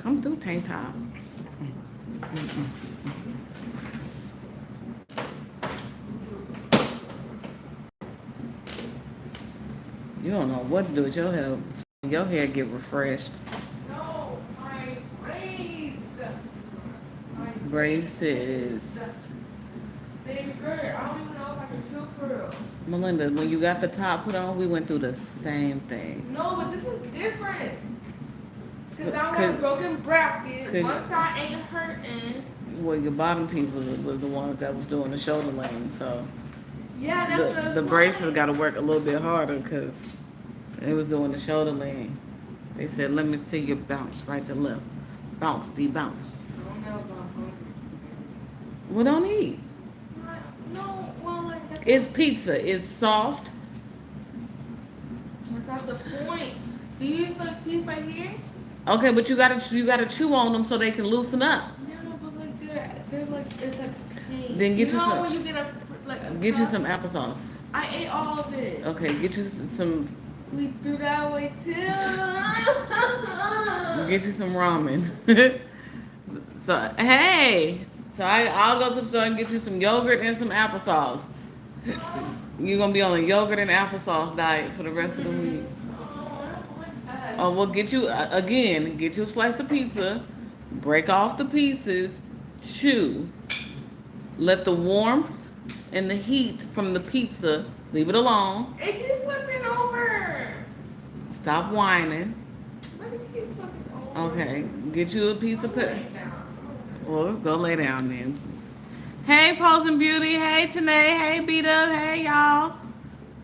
Come through, tank top. You don't know what to do with your hair. Your hair get refreshed. No, my braids. My Braces. They hurt. I don't even know if I can still curl. Melinda, when you got the top put on, we went through the same thing. No, but this is different. Because I got a broken bracket. One side ain't hurting. Well, your bottom teeth was the ones that was doing the shoulder lane, so Yeah, that's the braces got to work a little bit harder because it was doing the shoulder lane. They said, let me see you bounce right to left. Bounce, bounce. I don't know about hungry. Well, don't eat. No, well, like It's pizza. It's soft. that's the point. Do you use like teeth right here? Okay, but you gotta chew on them so they can loosen up. Yeah, but like they're like it's like pain. Then get you know some. when you get a Get you some applesauce. I ate all of it. Okay, get you some. We do that way too. Get you some ramen. So hey, I'll go to the store and get you some yogurt and some applesauce. You're gonna be on a yogurt and applesauce diet for the rest of the week. Oh, well, get you a slice of pizza, break off the pieces, chew, let the warmth and the heat from the pizza, leave it alone. It keeps flipping over. Stop whining. Let me keep flipping over. Okay, get you a piece of pizza. Well, go lay down then. Hey, Posing Beauty. Hey, Tanae. Hey, B-Dub. Hey, y'all.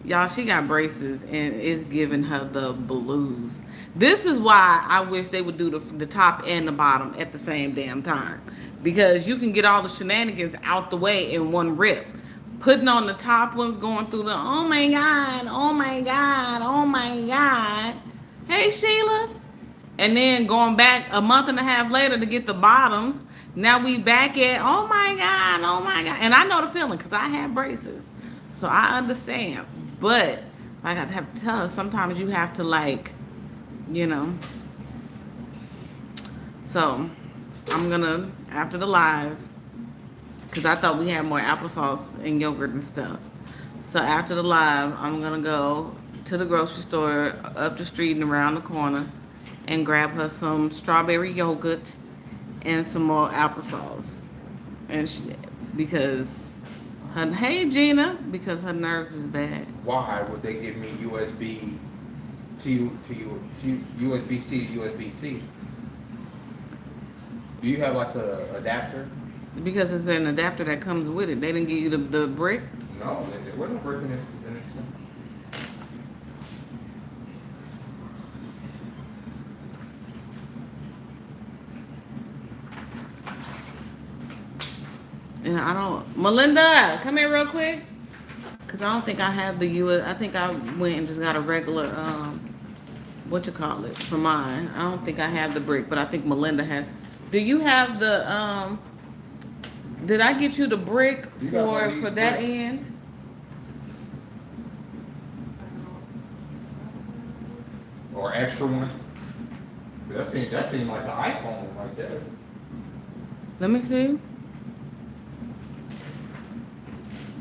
Y'all, she got braces and it's giving her the blues. This is why I wish they would do the top and the bottom at the same damn time. Because you can get all the shenanigans out the way in one rip. Putting on the top ones, going through the, oh my God, oh my God, oh my God. Hey, Sheila. And then going back a month and a half later to get the bottoms. Now we back at, oh my God, oh my God. And I know the feeling because I have braces. So I understand. But, like I have to tell her, sometimes you have to like, you know. So, I'm going to, after the live, because I thought we had more applesauce and yogurt and stuff. So after the live, I'm going to go to the grocery store up the street and around the corner and grab her some strawberry yogurt and some more applesauce. And because her, hey Gina, because her nerves is bad. Why would they give me USB to USB-C to USB-C? Do you have like a adapter? Because it's an adapter that comes with it. They didn't give you the brick? No, there wasn't a brick in this. And I don't, Melinda, come here real quick. Cause I don't think I have the US. I think I went and just got a regular, what you call it, for mine. I don't think I have the brick, but I think Melinda has. Do you have the, did I get you the brick for that bricks? end? Or extra one? That seemed like the iPhone right there. Let me see.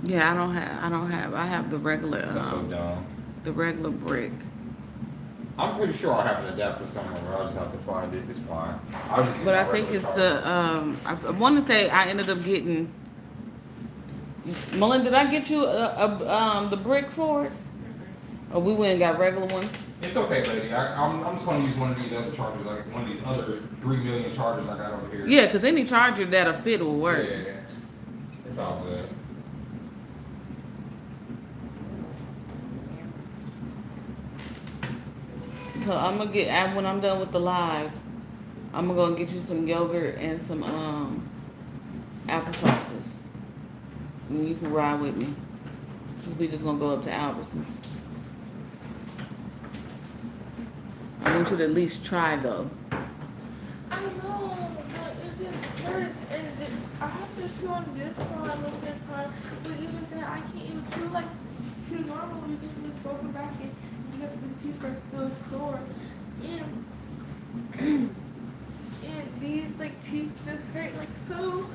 Yeah, I have the regular, That's so dumb. the regular brick. I'm pretty sure I have an adapter somewhere. I'll just have to find it. It's fine. I'll just. But I think it's the, I want to say I ended up getting, Melinda, did I get you the brick for it? Or we went and got regular ones? It's okay, lady. I'm just gonna use one of these other chargers, like one of these other 3 million chargers I got over here. Yeah, because any charger that'll fit will work. Yeah. It's all good. So I'm gonna get, when I'm done with the live, I'm gonna go and get you some yogurt and some applesauces. And you can ride with me. We just gonna go up to Albertsons. I want you to at least try though. I know, but it just hurts, and I have to chew on this part, a little bit part, but even then, I can't even chew normal because it's broken back and the teeth are still sore. And so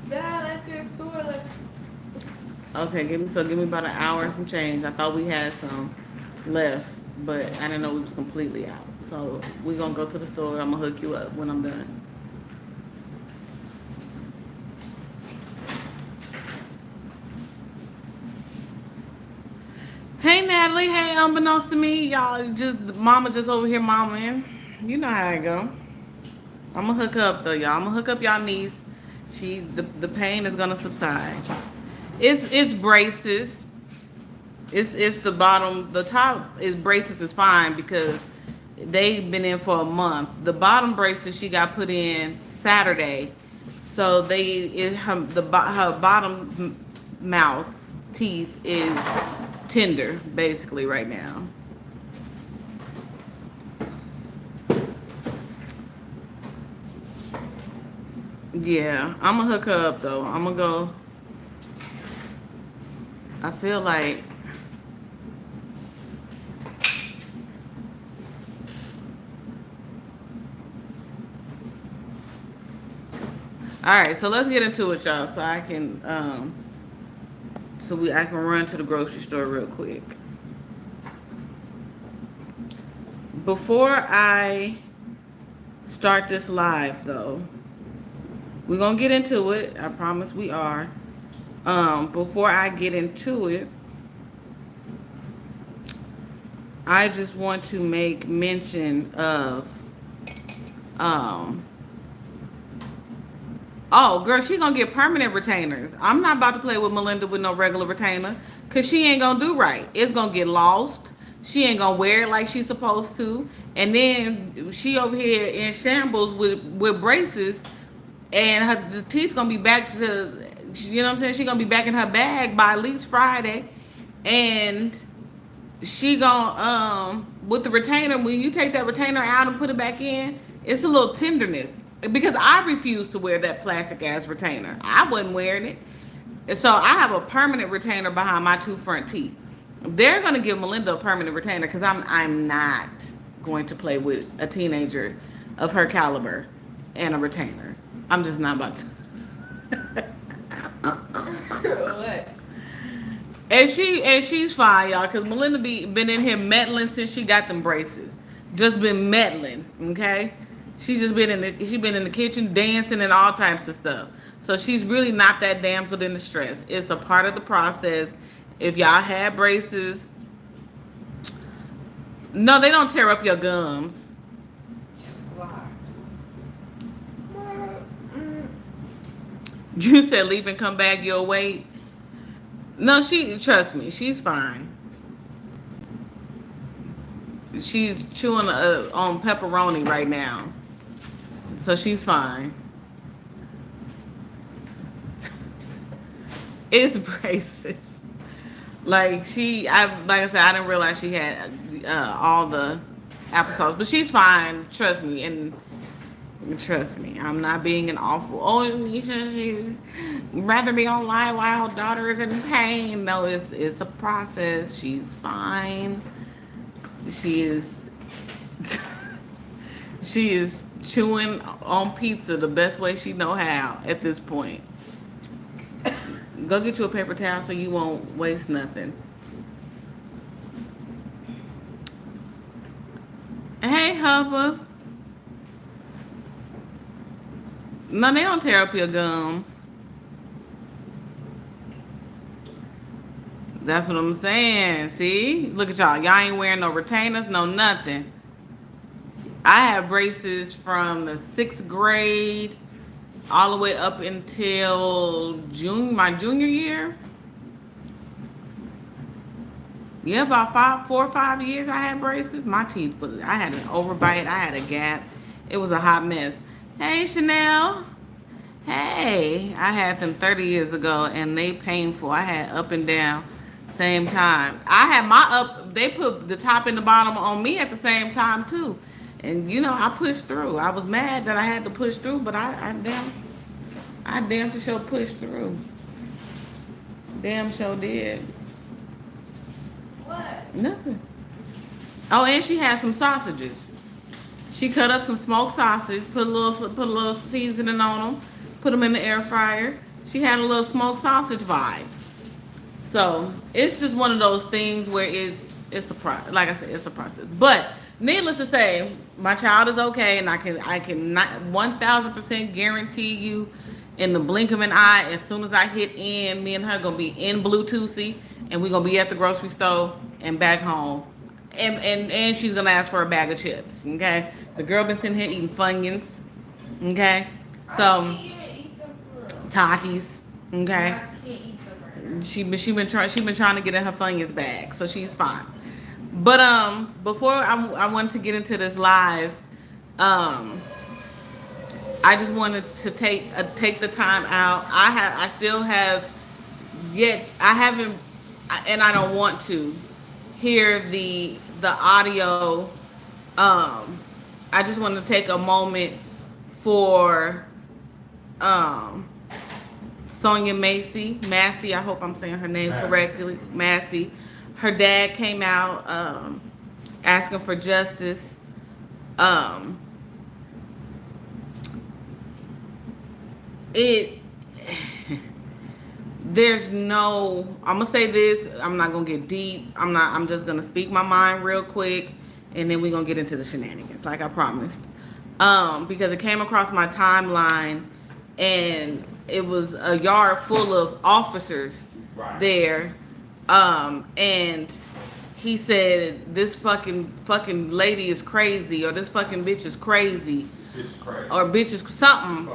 bad. Like they're sore. Like Okay, give me about an hour and some change. I thought we had some left, but I didn't know we was completely out. So we gonna go to the store. I'm gonna hook you up when I'm done. Hey Natalie, hey, unbeknownst to me, y'all mama just over here mamaing. You know how I go. I'm gonna hook her up though, y'all. I'm gonna hook up y'all niece. The pain is gonna subside. It's braces. It's the bottom. The top is braces is fine because they've been in for a month. The bottom braces she got put in Saturday, so her bottom mouth teeth is tender basically right now. Yeah, I'm gonna hook her up though. I'm gonna go. I feel like all right, so let's get into it, y'all, so I can I can run to the grocery store real quick. Before I start this live though, we're gonna get into it. I promise we are. Before I get into it, I just want to make mention of oh, girl, she gonna get permanent retainers. I'm not about to play with Melinda with no regular retainer, cause she ain't gonna do right. It's gonna get lost. She ain't gonna wear it like she's supposed to, and then she over here in shambles with braces, and the teeth gonna be back to, you know what I'm saying? She gonna be back in her bag by at least Friday, and she gonna with the retainer. When you take that retainer out and put it back in, it's a little tenderness. Because I refuse to wear that plastic ass retainer. I wasn't wearing it. And so I have a permanent retainer behind my two front teeth. They're going to give Melinda a permanent retainer because I'm not going to play with a teenager of her caliber and a retainer. I'm just not about to. what? And she's fine, y'all, because Melinda been in here meddling since she got them braces. Just been meddling, okay? She's been in the kitchen dancing and all types of stuff. So she's really not that damsel in distress. It's a part of the process. If y'all had braces, no, they don't tear up your gums. Why? You said leave and come back, you'll wait. No, trust me, she's fine. She's chewing on pepperoni right now. So she's fine. It's braces. Like I said, I didn't realize she had all the applesauce, but she's fine. Trust me, and trust me, I'm not being an awful. Oh, Nisha, she's rather be online while her daughter is in pain. No, it's a process. She's fine. She is chewing on pizza the best way she know how at this point. Go get you a paper towel so you won't waste nothing. Hey, Hubba. No, they don't tear up your gums. That's what I'm saying. See? Look at y'all. Y'all ain't wearing no retainers, no nothing. I have braces from the 6th grade all the way up until my junior year. Yeah, about 4 or 5 years I had braces. My teeth I had an overbite. I had a gap. It was a hot mess. Hey, Chanel. Hey, I had them 30 years ago and they painful. I had up and down same time. I had they put the top and the bottom on me at the same time too. And you know, I pushed through. I was mad that I had to push through, but I damn sure pushed through. Damn sure did. What? Nothing. Oh, and she had some sausages. She cut up some smoked sausage, put a little seasoning on them, put them in the air fryer. She had a little smoked sausage vibes. So it's just one of those things where it's a process. Like I said, it's a process. But needless to say, my child is okay, and I can not 1,000% guarantee you, in the blink of an eye, as soon as I hit in, me and her gonna be in Bluetoothie, and we're gonna be at the grocery store and back home, and she's gonna ask for a bag of chips. Okay, the girl been sitting here eating Funyuns. Okay, I so can't even eat them for real. Takis. Okay. I can't eat them right now. She been trying to get in her Funyuns bag, so she's fine. But before I wanted to get into this live, I just wanted to take the time out. I still have yet I haven't, and I don't want to hear the audio. I just want to take a moment for Sonia Massie. I hope I'm saying her name correctly. Massie. Her dad came out asking for justice. There's no, I'm gonna say this, I'm not gonna get deep. I'm just gonna speak my mind real quick, and then we're gonna get into the shenanigans like I promised. Because it came across my timeline, and it was a yard full of officers there. And he said, this fucking lady is crazy, or this fucking bitch is crazy, or bitch is something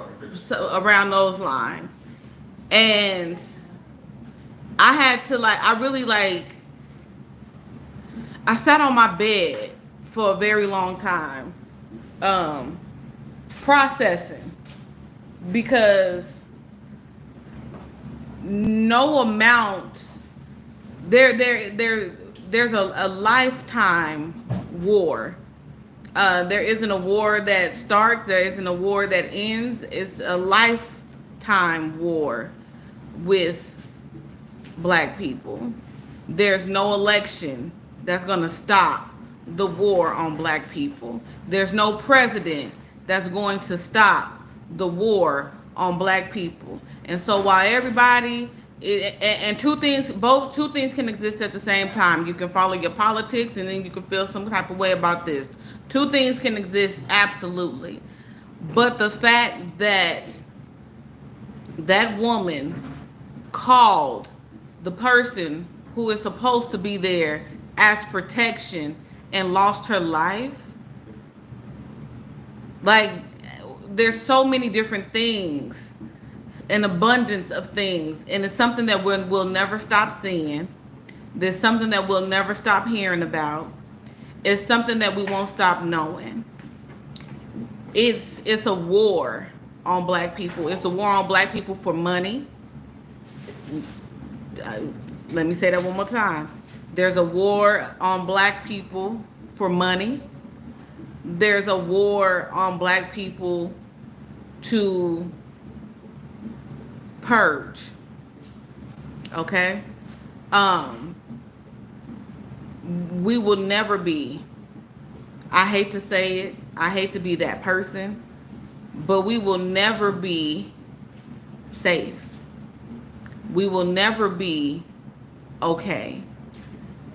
around those lines. And I had to I sat on my bed for a very long time, processing, because no amount, there's a lifetime war. There isn't a war that starts, there isn't a war that ends. It's a lifetime war with black people. There's no election that's gonna stop the war on black people. There's no president that's going to stop the war on black people. And so while everybody, and two things can exist at the same time. You can follow your politics, and then you can feel some type of way about this. Two things can exist, absolutely. But the fact that that woman called the person who is supposed to be there as protection and lost her life, like, there's so many different things, an abundance of things, and it's something that we'll never stop seeing. There's something that we'll never stop hearing about. It's something that we won't stop knowing. It's a war on black people. It's a war on black people for money. Let me say that one more time. There's a war on black people for money. There's a war on black people to purge. Okay? We will never be, I hate to say it, I hate to be that person, but we will never be safe. We will never be okay.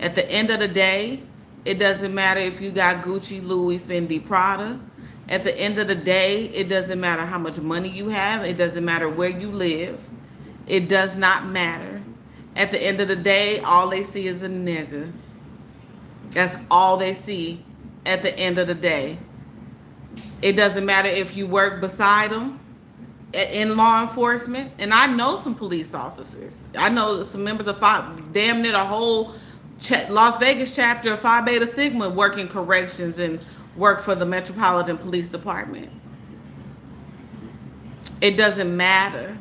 At the end of the day, it doesn't matter if you got Gucci, Louis, Fendi, Prada. At the end of the day, it doesn't matter how much money you have. It doesn't matter where you live. It does not matter. At the end of the day, all they see is a nigga. That's all they see at the end of the day. It doesn't matter if you work beside them in law enforcement. And I know some police officers. I know some members of damn near the whole Las Vegas chapter of Phi Beta Sigma work in corrections and work for the Metropolitan Police Department. It doesn't matter.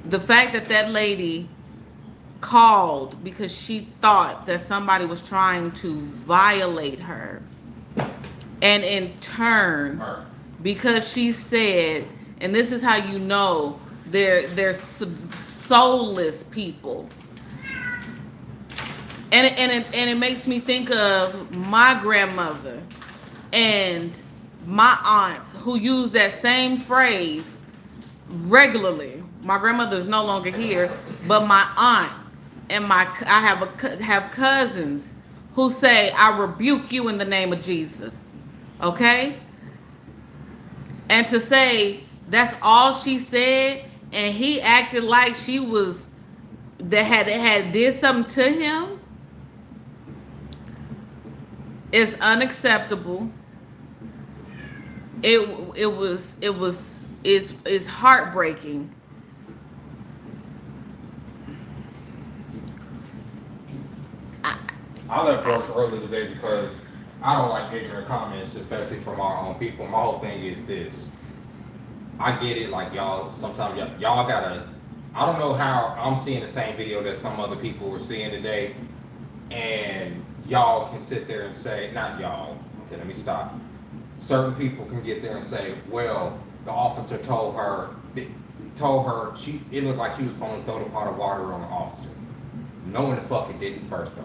The fact that that lady called because she thought that somebody was trying to violate her, and in turn, because she said, and this is how you know they're soulless people. And it makes me think of my grandmother and my aunts who use that same phrase regularly. My grandmother is no longer here, but my aunt and have cousins who say, "I rebuke you in the name of Jesus." Okay? And to say that's all she said, and he acted like she was that had did something to him, is unacceptable. It's heartbreaking. I left work early today because I don't like ignorant comments, especially from our own people. My whole thing is this. I get it, like y'all, sometimes y'all gotta, I don't know how I'm seeing the same video that some other people were seeing today, and y'all can sit there and say, not y'all, okay, let me stop. Certain people can get there and say, well, the officer told her, it looked like she was going to throw the pot of water on the officer. Knowing the fuck it didn't, first off.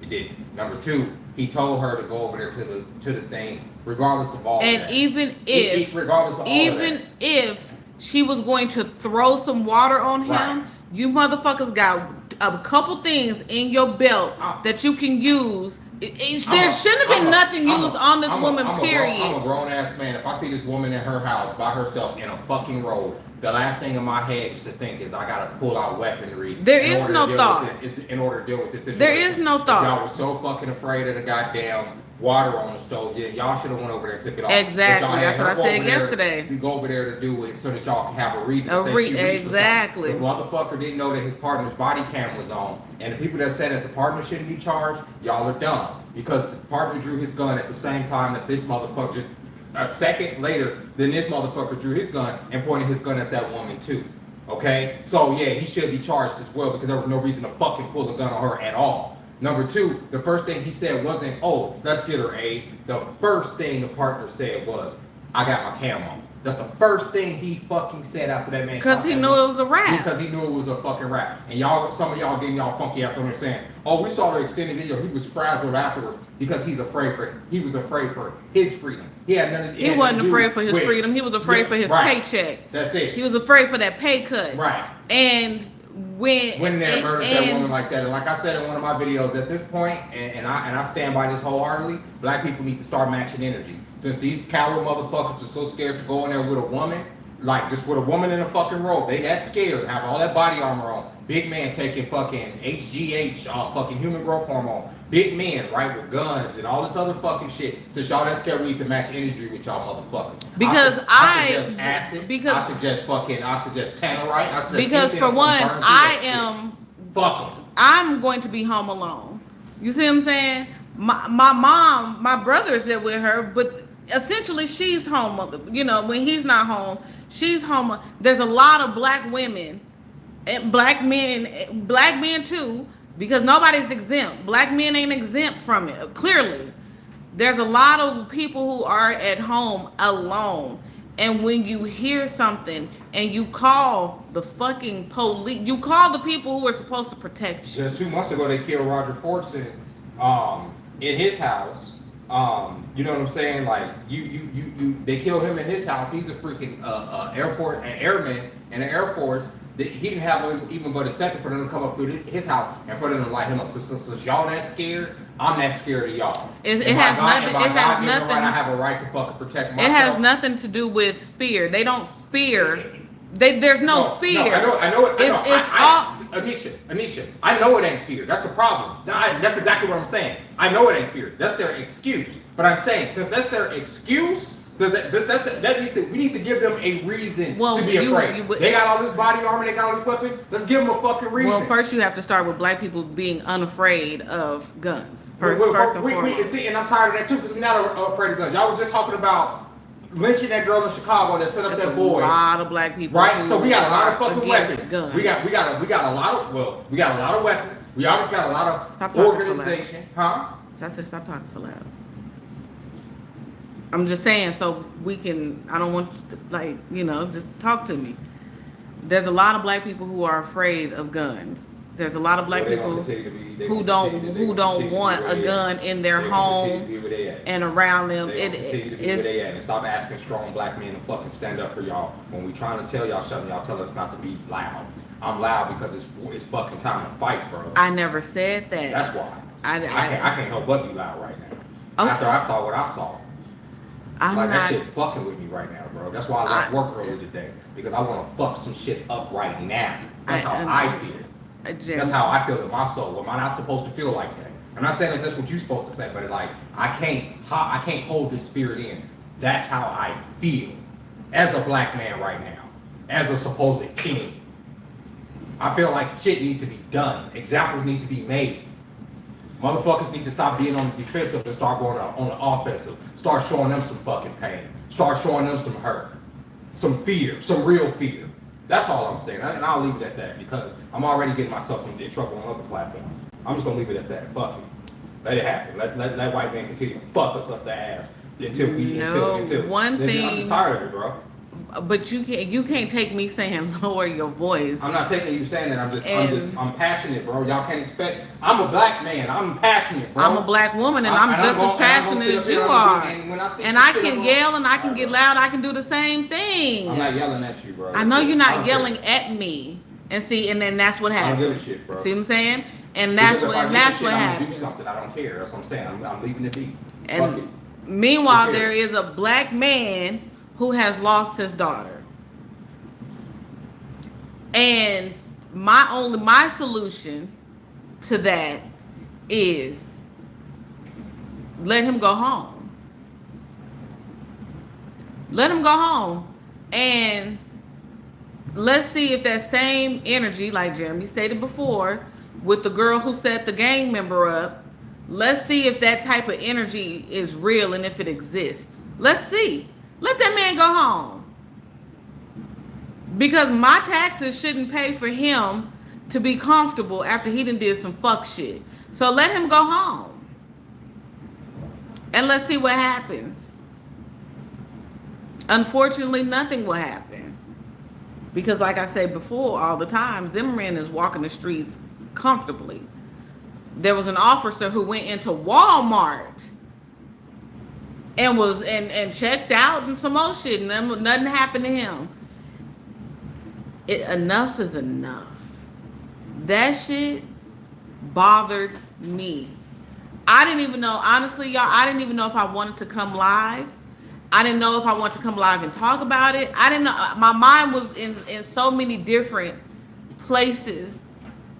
It didn't. Number two, he told her to go over there to the thing, regardless of all And that. regardless of all that. If she was going to throw some water on him, Right. you motherfuckers got a couple things in your belt that you can use. There shouldn't have been nothing used on this woman, period. I'm a grown ass man. If I see this woman in her house by herself in a fucking robe, the last thing in my head is to think is I gotta pull out weaponry. There is no thought. In order to deal with this situation. There is no thought. Y'all were so fucking afraid of the goddamn water on the stove. Yeah, y'all should have went over there and took it off. Exactly. That's what I said yesterday. You go over there to do it so that y'all can have a reason to say she reached for exactly. something. The motherfucker didn't know that his partner's body cam was on, and the people that said that the partner shouldn't be charged, y'all are dumb. Because the partner drew his gun at the same time that this motherfucker, just a second later, then this motherfucker drew his gun and pointed his gun at that woman too. Okay? So yeah, he should be charged as well because there was no reason to fucking pull a gun on her at all. Number two, the first thing he said wasn't, oh, let's get her aid. The first thing the partner said was, I got my cam on. That's the first thing he fucking said after that man. Because he knew it was a rap. Because he knew it was a fucking rap. And y'all, some of y'all getting y'all funky ass understand. Oh, we saw the extended video. He was frazzled afterwards because he was afraid for his freedom. He had nothing. He wasn't afraid for his freedom. He was afraid for his paycheck. That's it. He was afraid for that pay cut. Right. And when they murdered that woman like that, and like I said in one of my videos, at this point, and I stand by this wholeheartedly, black people need to start matching energy. Since these coward motherfuckers are so scared to go in there with a woman, like just with a woman in a fucking robe, they that scared, have all that body armor on. Big man taking fucking HGH, fucking human growth hormone. Big men, right, with guns and all this other fucking shit. Since y'all that scared, we need to match energy with y'all motherfuckers. Because I suggest acid. I suggest tannerite. Because for one, I'm going to be home alone. You see what I'm saying? My mom, my brother is there with her, but essentially she's home. You know, when he's not home, she's home. There's a lot of black women and black men too, because nobody's exempt. Black men ain't exempt from it. Clearly, there's a lot of people who are at home alone. And when you hear something and you call the fucking police, you call the people who are supposed to protect you. Just 2 months ago, they killed Roger Fortson in his house. You know what I'm saying? Like they killed him in his house. He's a freaking airman in the Air Force. He didn't have even but a second for them to come up through his house and for them to light him up. So y'all that scared, I'm that scared of y'all. It has nothing. I have a right to fucking protect myself. It has nothing to do with fear. They don't fear. There's no fear. No, I know it. Anisha, I know it ain't fear. That's the problem. That's exactly what I'm saying. I know it ain't fear. That's their excuse. But I'm saying, since that's their excuse, we need to give them a reason to be afraid. They got all this body armor, they got all these weapons. Let's give them a fucking reason. Well, first you have to start with black people being unafraid of guns. First and foremost. See, and I'm tired of that too, because we're not afraid of guns. Y'all were just talking about lynching that girl in Chicago that set up that boy. A lot of black people, right? So we got a lot of fucking weapons. Guns. We got a lot of weapons. We obviously got a lot of organization, huh? So I said, stop talking so loud. I'm just saying, so we can. I don't want you to, just talk to me. There's a lot of black people who are afraid of guns. There's a lot of black Well, they gonna people continue to be- they who gonna don't continue to- they gonna don't continue to be want where a they gun at. in their They gonna continue to home be where they at. and around them. They gonna continue to be where they It's at, and stop asking strong black men to fucking stand up for y'all. When we trying to tell y'all something, y'all tell us not to be loud. I'm loud because it's fucking time to fight, bro. I never said that. That's why. I I can't help but be loud right now. Okay. After I saw what I saw. I'm Like, not. that shit fucking with me right now, bro. That's why I left work early today. Because I want to fuck some shit up right now. That's how I feel. Jim, That's how I feel in my soul. Am I not supposed to feel like that? I'm not saying that's what you're supposed to say, but like, I can't hold this spirit in. That's how I feel. As a black man right now. As a supposed king. I feel like shit needs to be done. Examples need to be made. Motherfuckers need to stop being on the defensive and start going on the offensive. Start showing them some fucking pain. Start showing them some hurt. Some fear. Some real fear. That's all I'm saying. And I'll leave it at that because I'm already getting myself in trouble on other platforms. I'm just going to leave it at that. Fuck it. Let it happen. Let white man continue to fuck us up the ass until one I'm thing. just tired of it, bro. But you can't take me saying lower your voice. I'm not taking you saying that. I'm passionate, bro. Y'all can't expect. I'm a black man. I'm passionate, bro. I'm a black woman, and I'm just as passionate as you are. And I can yell, and I can get loud. I can do the same thing. I'm not yelling at you, bro. I know you're not yelling at me. And see, and then that's what happens. I don't give a shit, bro. See what I'm saying? And that's what happens. I'm gonna do something. I don't care. That's what I'm saying. I'm leaving it be. And meanwhile, there is a black man who has lost his daughter. And my solution to that is let him go home. Let him go home. And let's see if that same energy, like Jeremy stated before, with the girl who set the gang member up, let's see if that type of energy is real and if it exists. Let's see. Let that man go home. Because my taxes shouldn't pay for him to be comfortable after he done did some fuck shit. So let him go home. And let's see what happens. Unfortunately, nothing will happen. Because like I said before, all the time, Zimmerman is walking the streets comfortably. There was an officer who went into Walmart and was and checked out and some more shit, and then nothing happened to him. Enough is enough. That shit bothered me. I didn't even know, honestly, y'all, I didn't even know if I wanted to come live. I didn't know if I wanted to come live and talk about it. I didn't know. My mind was in so many different places.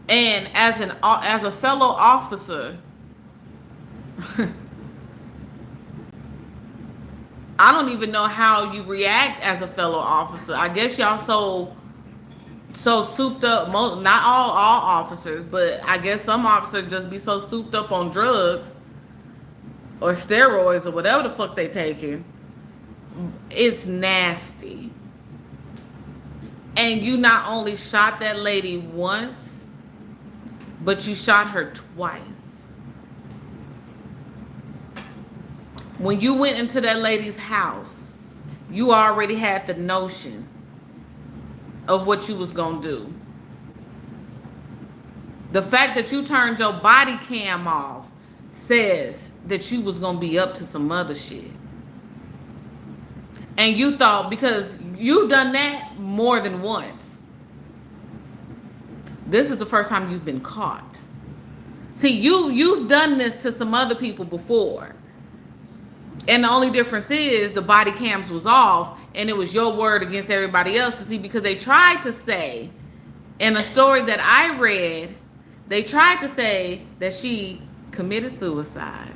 And as a fellow officer, I don't even know how you react as a fellow officer. I guess y'all so souped up. Not all officers, but I guess some officers just be so souped up on drugs or steroids or whatever the fuck they taking. It's nasty. And you not only shot that lady once, but you shot her twice. When you went into that lady's house, you already had the notion of what you was gonna do. The fact that you turned your body cam off says that you was gonna be up to some other shit. And you thought, because you've done that more than once, this is the first time you've been caught. See, you've done this to some other people before. And the only difference is the body cams was off and it was your word against everybody else. See, because they tried to say, in a story that I read, they tried to say that she committed suicide.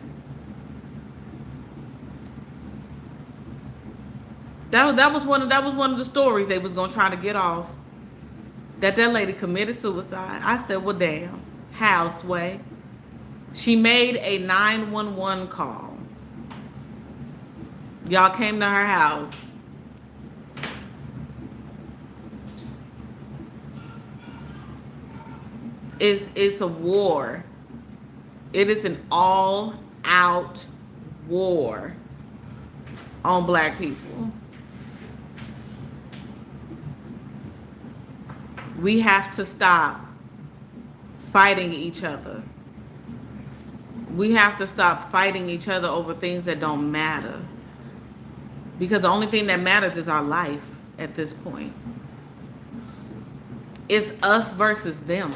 That was one of the stories they was gonna try to get off. That lady committed suicide. I said, well, damn, houseway. She made a 911 call. Y'all came to her house. It's a war. It is an all-out war on black people. We have to stop fighting each other. We have to stop fighting each other over things that don't matter. Because the only thing that matters is our life at this point. It's us versus them.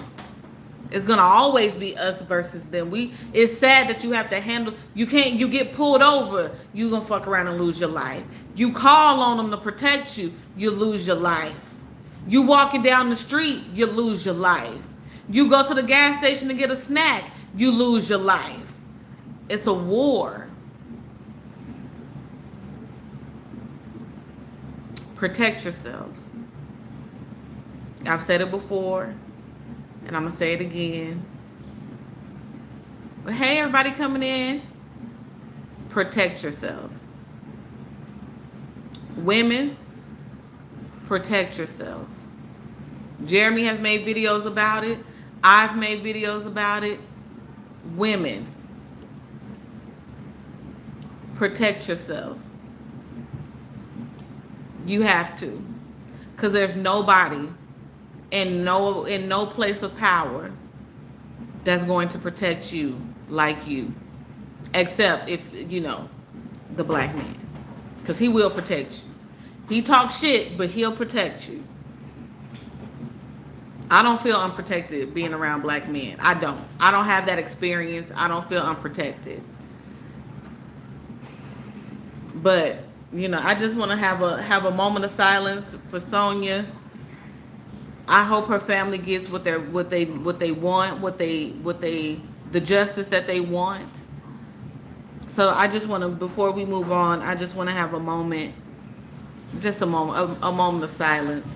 It's gonna always be us versus them. It's sad that you have to handle. You get pulled over, you gonna fuck around and lose your life. You call on them to protect you, you lose your life. You walking down the street, you lose your life. You go to the gas station to get a snack, you lose your life. It's a war. Protect yourselves. I've said it before, and I'm going to say it again. But hey, everybody coming in, protect yourself. Women, protect yourself. Jeremy has made videos about it. I've made videos about it. Women, protect yourself. You have to. Because there's nobody in no place of power that's going to protect you like you. Except if, the black man. Because he will protect you. He talks shit, but he'll protect you. I don't feel unprotected being around black men. I don't have that experience. I don't feel unprotected. But, I just want to have a moment of silence for Sonia. I hope her family gets what they want, the justice that they want. So I just want to, before we move on, I just want to have a moment of silence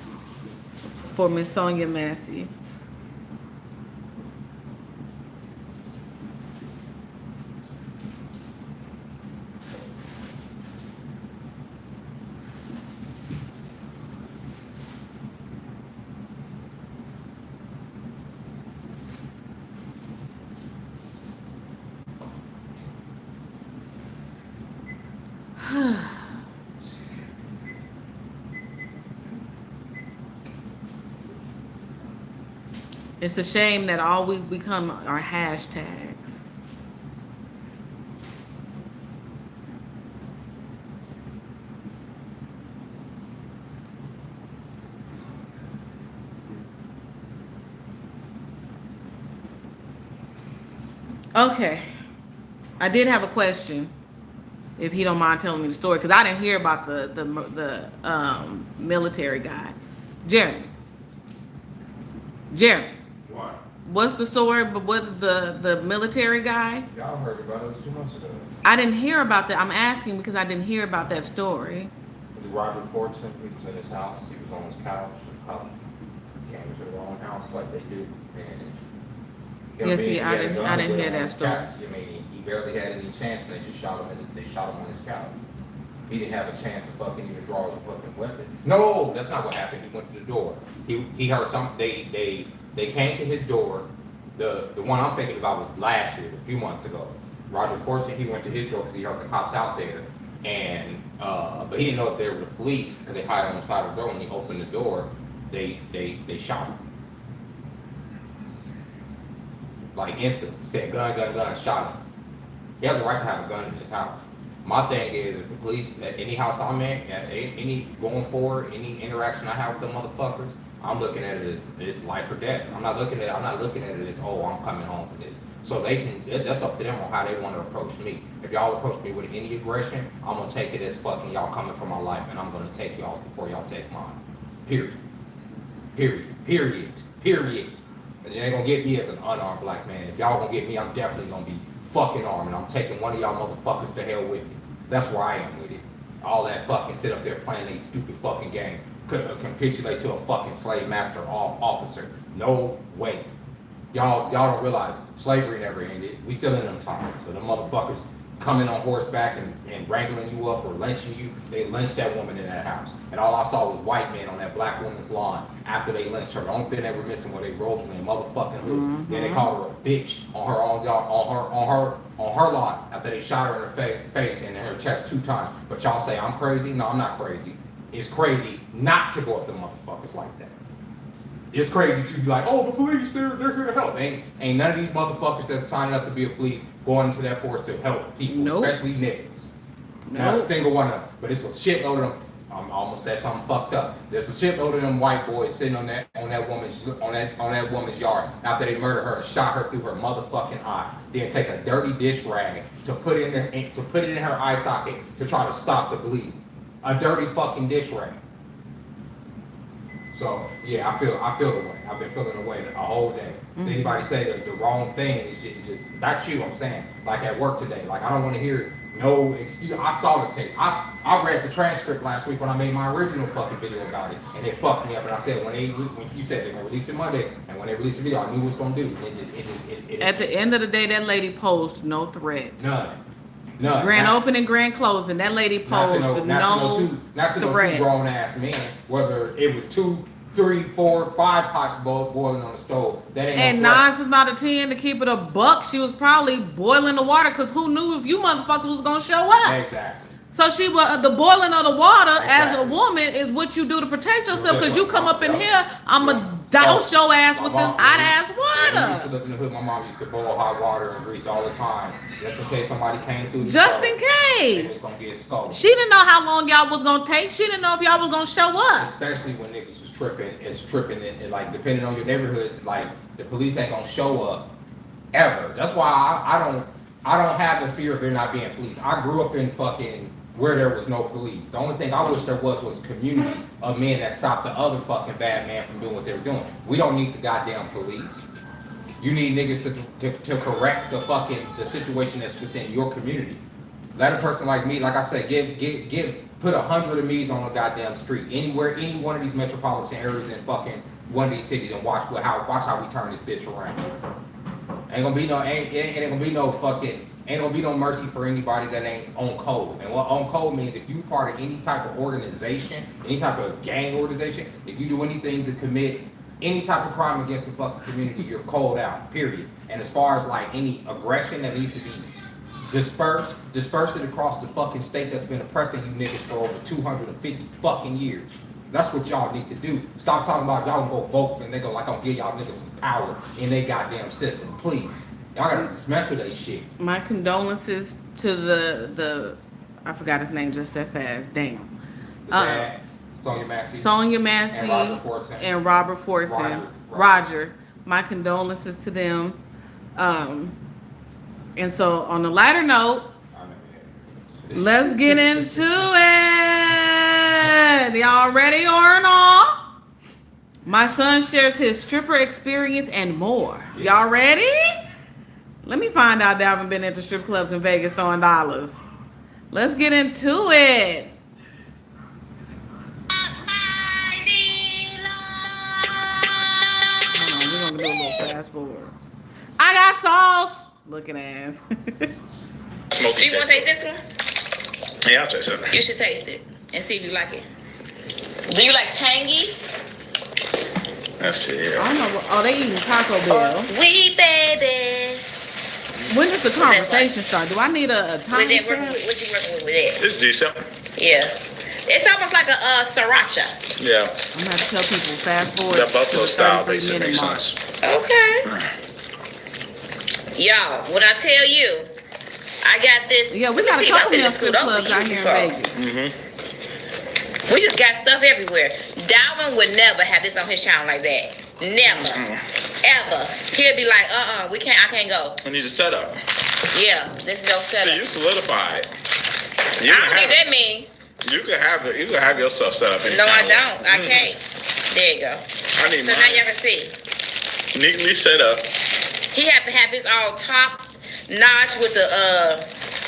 for Miss Sonia Massie. It's a shame that all we become are hashtags. Okay. I did have a question, if he don't mind telling me the story, because I didn't hear about the military guy. Jeremy. What? What's the story? But what the military guy? Y'all heard about it. It was 2 months ago. I didn't hear about that. I'm asking because I didn't hear about that story. Roger Fortson, he was in his house. He was on his couch. Came to the wrong house like they do. And I didn't hear that story. I mean, he barely had any chance, and they just shot him. They shot him on his couch. He didn't have a chance to fucking even draw his fucking weapon. No, that's not what happened. He went to the door. He heard something. They came to his door. The one I'm thinking about was last year, a few months ago. Roger Fortson, he went to his door because he heard the cops out there, and but he didn't know if they were the police because they hid on the side of the door. When he opened the door, they shot him. Like instantly, said gun, shot him. He has the right to have a gun in his house. My thing is, if the police, at any house I'm in, any going forward, any interaction I have with them motherfuckers, I'm looking at it as it's life or death. I'm not looking at it as, oh, I'm coming home for this. So that's up to them on how they want to approach me. If y'all approach me with any aggression, I'm gonna take it as fucking y'all coming for my life, and I'm gonna take y'all before y'all take mine. Period. And you ain't gonna get me as an unarmed black man. If y'all gonna get me, I'm definitely gonna be fucking armed, and I'm taking one of y'all motherfuckers to hell with me. That's where I am with it. All that fucking sit up there playing a stupid fucking game. Could capitulate to a fucking slave master officer. No way. Y'all don't realize slavery never ended. We still in them times. So the motherfuckers coming on horseback and wrangling you up or lynching you, they lynched that woman in that house. And all I saw was white men on that black woman's lawn after they lynched her. The only thing they were missing were their robes and their motherfucking hoods. Mm-hmm. Then they called her a bitch on her lawn after they shot her in her face and in her chest 2 times. But y'all say I'm crazy? No, I'm not crazy. It's crazy not to go up to motherfuckers like that. It's crazy to be like, oh, the police, they're here to help. Ain't none of these motherfuckers that's signing up to be a police going into that force to help people, Nope. especially niggas. Nope. Not a single one of them. But it's a shitload of them. I almost said something fucked up. There's a shitload of them white boys sitting on that woman's yard after they murdered her and shot her through her motherfucking eye. Then take a dirty dish rag to put it in her eye socket to try to stop the bleeding. A dirty fucking dish rag. So yeah, I feel the way. I've been feeling the way a whole day. If anybody say the wrong thing, it's just not you. I'm saying, like at work today, like I don't want to hear no excuse. I saw the tape. I read the transcript last week when I made my original fucking video about it, and it fucked me up. And I said when you said they're gonna release it Monday, and when they released the video, I knew what it was gonna do. At the end of the day, that lady posed no threat. None. Grand opening, grand closing. That lady posed no threat. Two grown ass men. Whether it was 2, 3, 4, 5 pots boiling on the stove. That ain't And no threat. 9 is not a 10 to keep it a buck. She was probably boiling the water because who knew if you motherfuckers was gonna show up? Exactly. So she was the boiling of the water as a Exactly. woman is what you do to protect yourself. Because you Exactly. come up in here, I'ma douse your ass with this hot ass When I used to water. live in the hood, my mom used to boil hot water and grease all the time, just in case somebody came through. Just in It case. was gonna get scolded. She didn't know how long y'all was gonna take. She didn't know if y'all was gonna show up. Especially when niggas was tripping, and like depending on your neighborhood, like the police ain't gonna show up ever. That's why I don't have the fear of there not being police. I grew up in fucking where there was no police. The only thing I wish there was a community of men that stopped the other fucking bad man from doing what they were doing. We don't need the goddamn police. You need niggas to correct the situation that's within your community. Let a person like me, like I said, put 100 of me's on a goddamn street, anywhere, any one of these metropolitan areas in fucking one of these cities, and watch how we turn this bitch around. Ain't gonna be no mercy for anybody that ain't on code. And what on code means, if you part of any type of organization, any type of gang organization, if you do anything to commit any type of crime against the fucking community, you're called out, period. And as far as like any aggression that needs to be disperse it across the fucking state that's been oppressing you niggas for over 250 fucking years. That's what y'all need to do. Stop talking about y'all gonna go vote for a nigga like I'm give y'all niggas some power in their goddamn system, please. Y'all gotta dismantle that shit. My condolences to the I forgot his name just that fast. Damn. The dad, Sonia Massie. Sonia Massie and Robert Fortson. Roger. My condolences to them. And so on a lighter note, let's get into it. Y'all ready or not? My son shares his stripper experience and more. Y'all ready? Let me find out Dalvin been into strip clubs in Vegas throwing dollars. Let's get into it. Hold on, we're gonna do a little fast forward. I got sauce. Looking ass. Do you want to taste this one? Yeah, I'll taste it. You should taste it and see if you like it. Do you like tangy Let's see here. I don't know. Oh, they eating Taco or Bell. sweet, baby? When does the conversation start? Do I need a time What you stamp? working with that? It's decent. Yeah. It's almost like a sriracha. Yeah. I'm gonna have to tell people fast forward. That buffalo to the style 33 makes it minute make mark. sense. Okay. Y'all, when I tell you, I got this. Yeah, we let me got a see if I've couple been of to strip scoot over clubs out you here in before. Vegas. We just got stuff everywhere. Dalvin would never have this on his channel like that. Never. Ever. He'll be like, I can't go. I need a setup. Yeah, this is your So setup. you solidified. I don't need that mean. You can have your stuff set up. No, I don't. I can't. There you go. I need So now y'all mine can see. neatly set up. He had to have his all top notch with the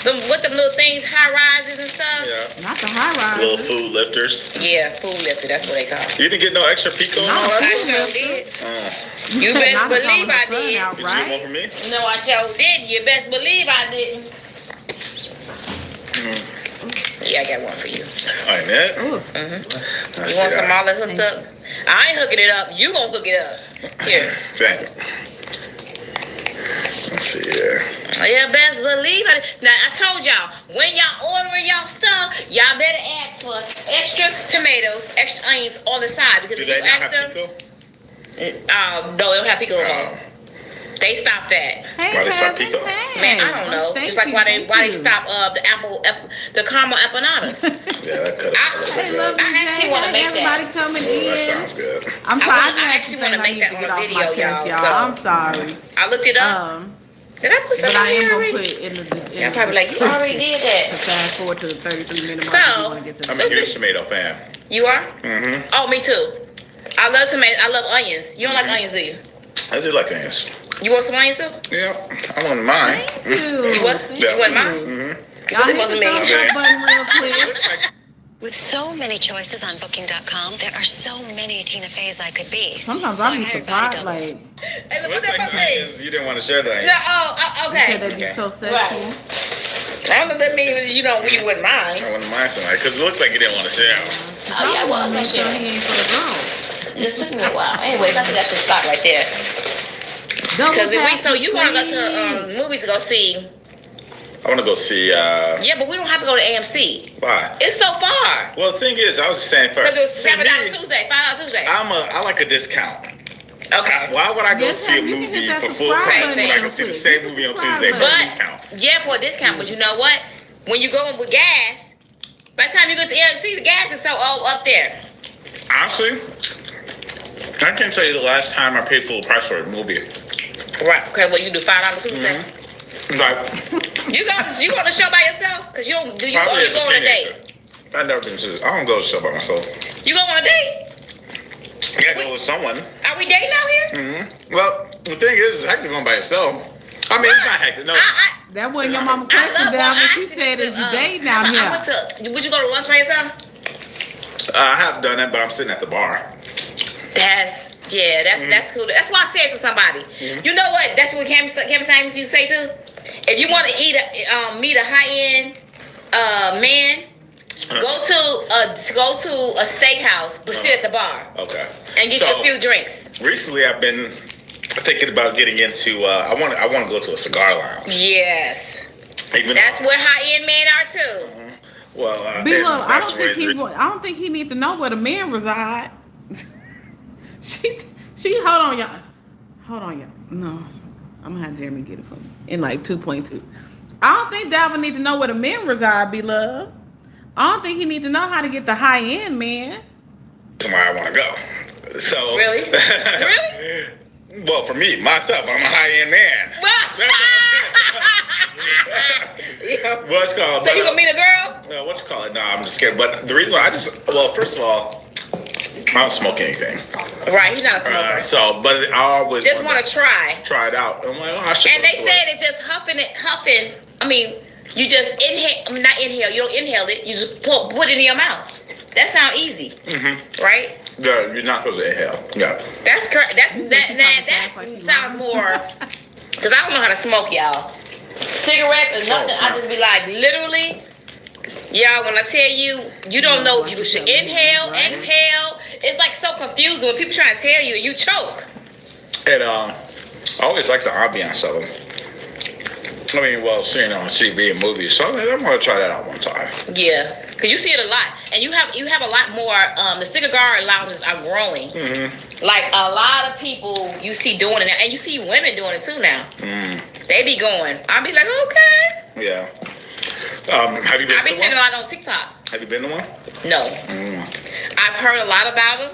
them little things, high rises and stuff. Yeah. Not the high rise. Little food lifters. Yeah, food lifter, that's what they call it. You didn't get no extra pico and all I that? sure did. You said best not to believe call I her son did. out, Did you want right? from me? No, I sure did. You best believe I didn't. Yeah, I got one for you. All right, man. Ooh. You want some olive hooked up? I ain't hooking it up. You gonna hook it up. Here. Dang. Let's see here. Yeah, best believe it. Now, I told y'all, when y'all ordering y'all stuff, y'all better ask for extra tomatoes, extra onions on the side. Because Do if they you not ask have them, pico? No, they don't have Pico no more. They stopped that. Hey, Why they stop Kevin, Pico? hey. Man, I don't know. Thank Just like you, why they thank you. stopped the caramel empanadas. Yeah, that could I- have Hey, been love good. you, I actually Jay. wanna Hey, make everybody that. coming Oh, that in. sounds good. I'm sorry. I I actually wanna make that on a get off video, my chest, y'all, y'all. so- I'm sorry. I looked it up. Did I put But something I am here gonna already? put it in the. Y'all probably like, you already did To that. fast forward to the 33-minute So- mark. If you want to get to I'm the a huge tomato fan. You are? Mm-hmm. Oh, me too. I love tomatoes. I love onions. You don't like onions, do you? I do like onions. You want some onions too? Yeah, I wouldn't mind. Thank you. You what? Thank You wouldn't mind? Mm-hmm. Y'all hit the Wasn't me. thumbs up button real quick. With so many choices on Booking.com, there are so many Tina Feys I could be. Sometimes So I'm I hired surprised, body like, doubles. Hey, look, Looks what's that like about me? onions. You didn't want to share the onions. Yeah, okay. because they be so sexual. Right. I don't know that means you wouldn't mind. I wouldn't mind somebody because it looked like you didn't want to share. Oh yeah, well, Make that sure shit. he ain't for the girl. It just took me a while. Anyways, I think I should stop right there. Because if we, so you want to go to movies to go see? I want to go see. Yeah, but we don't have to go to AMC. Why? It's so far. Well, the thing is, I was just saying first. Because it was see, $7 me, Tuesday, $5 Tuesday. I like a discount. Okay. Why would I go Yes, see a you can movie hit that for full subscribe price when button I can real see the quick. same movie on Subscribe Tuesday for a button. discount? Yeah, for a discount. But you know what? When you go with gas, by the time you get to AMC, the gas is so up there. Honestly, I can't tell you the last time I paid full price for a movie. Right. Okay. Well, you do $5 Tuesday. Like, You go to the show by yourself? Cause you don't. Do you? Or probably you as go a on a teenager. date? I've never been to. I don't go to the show by myself. You go on a date? I gotta go with someone. Are we dating out here? Well, the thing is, it's hectic going by yourself. I mean, it's not hectic. No. That wasn't your mama question down when she said, "Is you dating out here?" Would you go to lunch by yourself? I have done it, but I'm sitting at the bar. That's cool. That's why I said to somebody. You know what? That's what Cameron Simons used to say too. If you want to meet a high end man, go to a steakhouse, but sit at the bar Okay. and get you a few drinks. Recently, I've been thinking about getting into. I want to go to a cigar lounge. Yes, Even that's though, where high end men are too. well, B-Love, I that's don't think where- I don't think he needs to know where the men reside. she hold on y'all. No, I'm gonna have Jeremy get it for me in like 2.2. I don't think Dalvin need to know where the men reside, B-Love. I don't think he need to know how to get the high end man. Somewhere I want to go. So Really? Really? Well, for me, myself, I'm a high end man. What's called? So you gonna meet a girl? What you call it? No, I'm just kidding. But the reason why first of all, I don't smoke anything. Right, he's not a smoker. But I always Just want to try. it out. I'm like, I should. And go they for said it. it's just huffing. I mean, you just not inhale. You don't inhale it. You just put it in your mouth. That sounds easy, right? Yeah, you're not supposed to inhale. Yeah. That's correct. That like she sounds lying. more. Cause I don't know how to smoke, y'all. Cigarettes or nothing. I just be like, literally, y'all. When I tell you, you don't know if you should inhale, exhale. It's like so confusing when people try to tell you, you choke. And I always like the ambiance of them. I mean, well, seeing it on TV and movies, so I'm gonna try that out one time. Yeah, because you see it a lot, and you have a lot more. The cigar lounges are growing. Like a lot of people you see doing it now, and you see women doing it too now. They be going. I'll be like, okay. Yeah. Have you been I be to seeing a one? lot on TikTok. Have you been to one? No, I've heard a lot about them,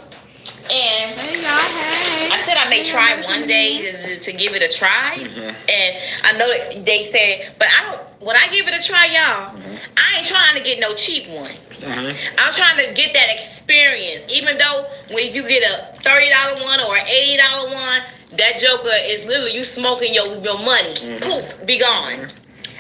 and Hey y'all, hey. I said I may try one day to give it a try, and I know that they said, but I don't. When I give it a try, y'all, I ain't trying to get no cheap one. I'm trying to get that experience. Even though when you get a $30 one or an $80 one, that joker is literally you smoking your money. Poof, be gone.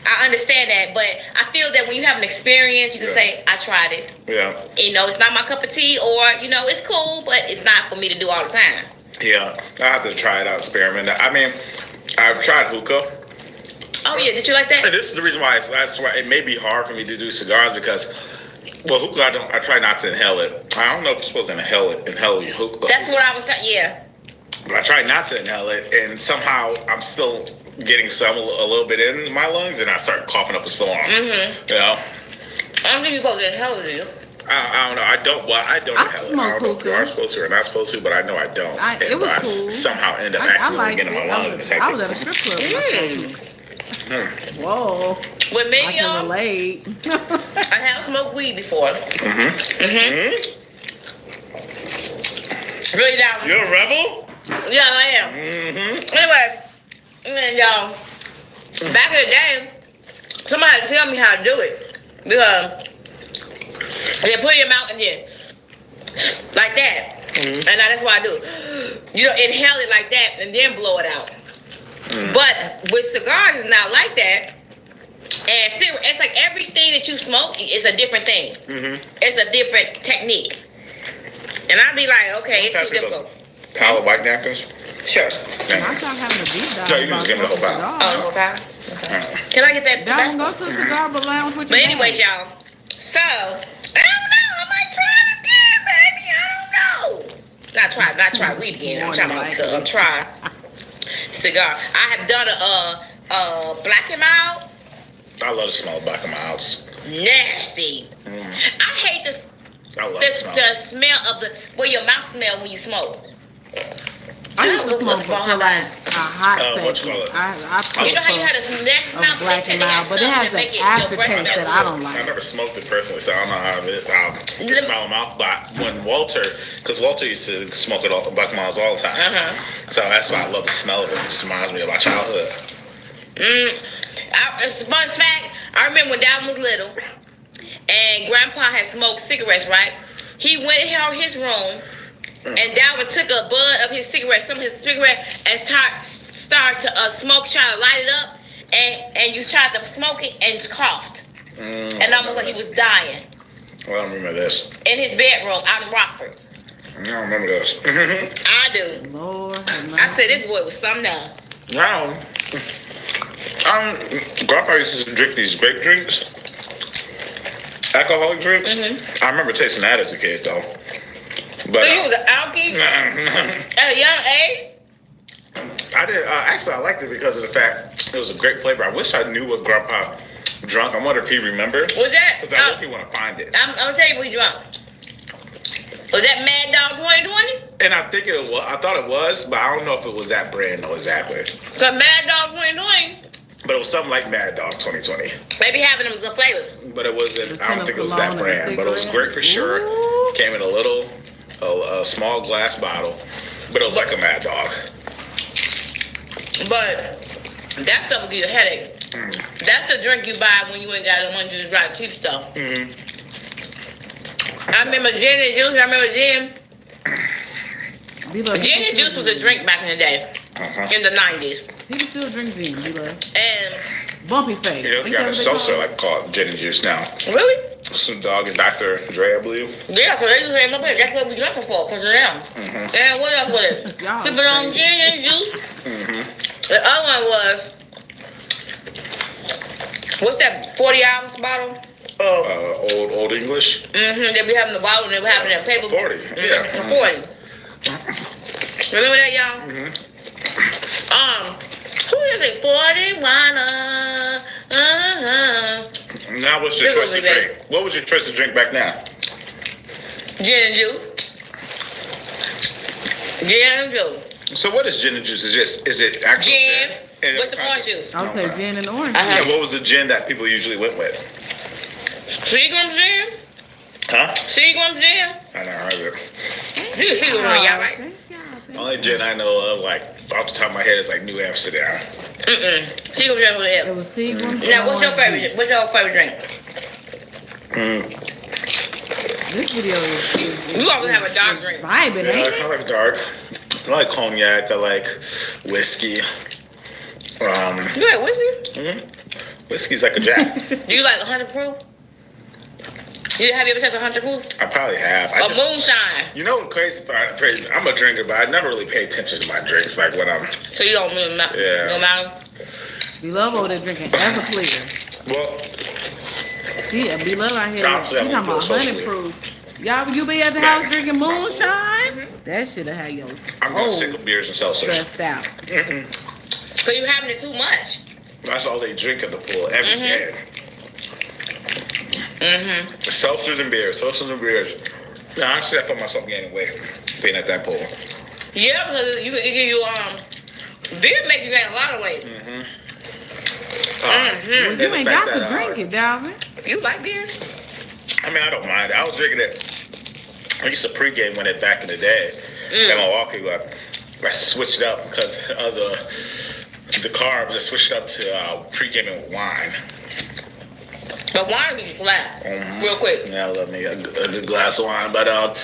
I understand that, but I feel that when you have an experience, you can say, I tried it. Yeah. You know, it's not my cup of tea, or, you know, it's cool, but it's not for me to do all the time. Yeah. I have to try it out, experiment. I mean, I've tried hookah. Oh, yeah, did you like that? And this is the reason why that's why it may be hard for me to do cigars because, well, hookah I try not to inhale it. I don't know if you're supposed to inhale your hookah. That's what I was trying, yeah. But I try not to inhale it, and somehow I'm still getting some a little bit in my lungs, and I start coughing up a storm. You know? I don't think you're supposed to inhale it, do you? I don't know. I don't. Well, I don't I inhale it. I smoke don't know if you hookah. are supposed to or not supposed to, but I know I don't. It was I cool. somehow end up I accidentally liked getting in my lungs. And it's I was at a hectic. strip club. Whoa. With me, I can y'all, relate. I have smoked weed before. Really down. You're a rebel? Yeah, I am. Anyway, and then y'all, back in the day, somebody had to tell me how to do it. Because they put it in your mouth and then like that. And now that's what I do. You know, inhale it like that and then blow it out. But with cigars, it's not like that. And cigarette, it's like everything that you smoke is a different thing. It's a different technique. And I'd be like, okay, it's too difficult. Pile of white napkins? Sure. I'm not having a deep dive. No, you can just give me the whole pile. Oh, okay. Can I get that Don't Tabasco? go to the cigar but lounge with But your anyways, y'all. So, I don't know. I might try it again, baby. I don't know. Not try weed again. I'm talking about try cigar. I have done a black and mild. I love the smell of black and milds. Nasty. I hate this. I love The smell of the your mouth smell when you smoke. I used to smoke for like a hot what you second. call it? I You know how you had a next of mouth black and mild, but it has an aftertaste that I don't I like. never smoked it personally, so I don't know how it is. The smell of mouth, but when because Walter used to smoke it all the black miles all the time. So that's why I love the smell of it. It just reminds me of my childhood. It's a fun fact. I remember when Dalvin was little, and Grandpa had smoked cigarettes, right? He went in his room, and Dalvin took a bud of his cigarette, some of his cigarette, and started to smoke, trying to light it up, and you tried to smoke it and coughed, and almost like he was dying. Well, I don't remember this. In his bedroom out in Rockford. I don't remember this. I do. Lord, I said this boy was something else. Now, Grandpa used to drink these grape drinks, alcoholic drinks. I remember tasting that as a kid, though. But So you was an alky at a young age? I did. Actually, I liked it because of the fact it was a great flavor. I wish I knew what Grandpa drunk. I wonder if he remembered. Was that? Because I really want to find it. I'm gonna tell you what he drunk. Was that Mad Dog 2020? And I think it was. I thought it was, but I don't know if it was that brand though exactly. Cause Mad Dog 2020, But it was something like Mad Dog 2020. they be having them good flavors. But it wasn't. I don't think it was Cologne that and a brand. But it was cigarette. great for sure. Ooh. Came in a small glass bottle, but it was like a Mad Dog. But that stuff will give you a headache. That's the drink you buy when you ain't got the money to just buy cheap stuff. I remember gin and juice. I remember gin. Gin and juice was a drink back in the day, in the 90s. People still drink gin, And Bumpy face. You know, they got a seltzer like called gin and juice now. really? Snoop Dogg and Dr. Dre, I believe. Yeah, because they just ain't no better. That's what we drinking for, because of them. And what else was it? Y'all People on crazy. gin and juice. The other one was, what's that 40 ounce bottle? Old English. They be having the bottle and they be having that paper. 40, yeah. 40. Remember that, y'all? Who is it? 41. Now what's your choice to drink? What was your choice to drink back now? Gin and juice. Gin and juice. So what is gin and juice? Is it actual Gin. And What's the orange juice? I would say gin and orange. And what was the gin that people usually went with? Seagram's gin? Huh? Seagram's gin? I never heard of it. You can see it on y'all, right? The only gin I know of, like, off the top of my head, is like New Amsterdam. Seagram's gin was It it. was Seagram's. Now, what's your favorite? What's your favorite drink? This video is You always have a dark drink. vibing, Yeah, ain't it? I like dark. I like cognac. I like whiskey. You like whiskey? Whiskey's like a jack. Do you like 100 proof? Have you ever tasted 100 proof? I probably have. Or moonshine? You know what crazy part? I'm a drinker, but I never really pay attention to my drinks. Like when I'm. So you don't really no matter? We love over there drinking Everclear. Well, Be love out here. She Probably talking about socially. 100 proof. Y'all, you be at the house drinking moonshine? That shit'll have you I'm just sick of beers and seltzers. stressed out. So you having it too much. That's all they drink at the pool every day. Seltzers and beers. No, actually, I felt myself gaining weight being at that pool. Yeah, because it give you beer make you gain a lot of weight. Well, you ain't got to drink it, Dalvin. You like beer? I mean, I don't mind. I was drinking it. I used to pregame with it back in the day in Milwaukee, but I switched it up because of the carbs. I switched it up to pre-gaming with wine. But wine is flat, real quick. Yeah, I love me a good glass of wine. But Dalvin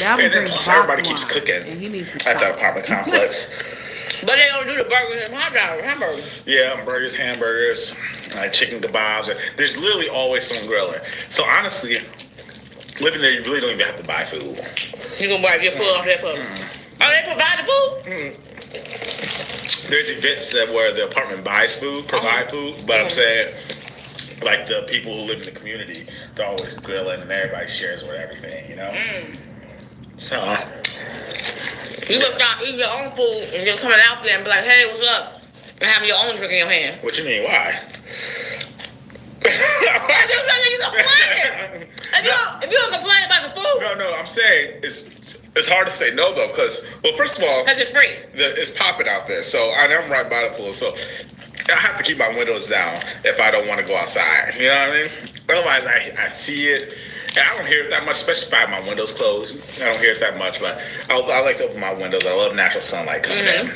and then drinks plus box everybody keeps wine, cooking and he needs to at the stop. apartment complex. But they don't do the burgers and hamburgers. Yeah, burgers, hamburgers, like chicken kebabs. There's literally always some grilling. So honestly, living there, you really don't even have to buy food. You gonna buy your food off that food? Oh, they provide the food? There's events where the apartment buys food, provide food, but I'm saying, like the people who live in the community, they're always grilling and everybody shares with everything, you know? So, You must not eat your own food and just coming out there and be like, hey, what's up? And having your own drink in your hand. what you mean, why? You complaining. If you don't complain about the food, No, I'm saying it's hard to say no though, because, well, first of all, because it's free. it's popping out there, so I'm right by the pool, so I have to keep my windows down if I don't want to go outside. You know what I mean? Otherwise, I see it, and I don't hear it that much, especially if I have my windows closed. I don't hear it that much, but I like to open my windows. I love natural sunlight coming in.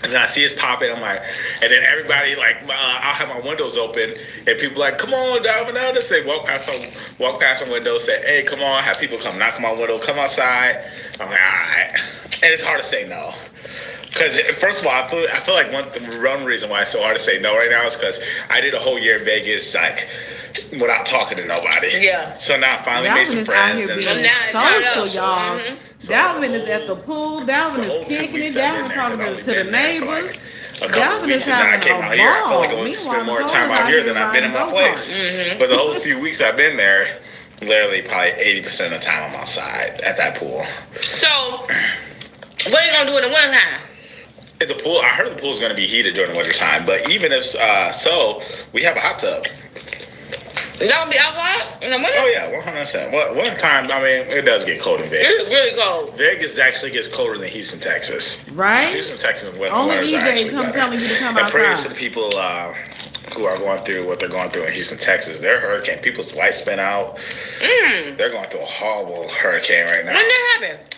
And I see it's popping, I'm like, and then everybody, like, I'll have my windows open, and people like, come on, Dalvin, now this. They walk past my window, say, hey, come on, have people come knock on my window, come outside. I'm like, all right. And it's hard to say no. Because, first of all, I feel like one reason why it's so hard to say no right now is because I did a whole year in Vegas, like, without talking to nobody. Yeah. So now I finally made Dalvin some is out friends. here And being social, y'all. Dalvin is at the pool. Dalvin is kicking it. Dalvin talking to the neighbors. Dalvin is having I came a out here. I feel like I ball. would spend Meanwhile, more time out here than I've been in my place. But the whole few weeks I've been there, literally probably 80% of the time I'm outside at that pool. So, what are you going to do in the wintertime? At the pool, I heard the pool's going to be heated during the winter time, but even if so, we have a hot tub. Is that going to be outside in the winter? Oh yeah, 100%. Well, one time, I mean, it does get cold in Vegas. It's really cold. Vegas actually gets colder than Houston, Texas. Right? Houston, Texas, and winter. Only winters are EJ actually come better. telling you to come And praise outside. to the people who are going through what they're going through in Houston, Texas. Their hurricane, people's lights been out. They're going through a horrible hurricane right now. When that happened?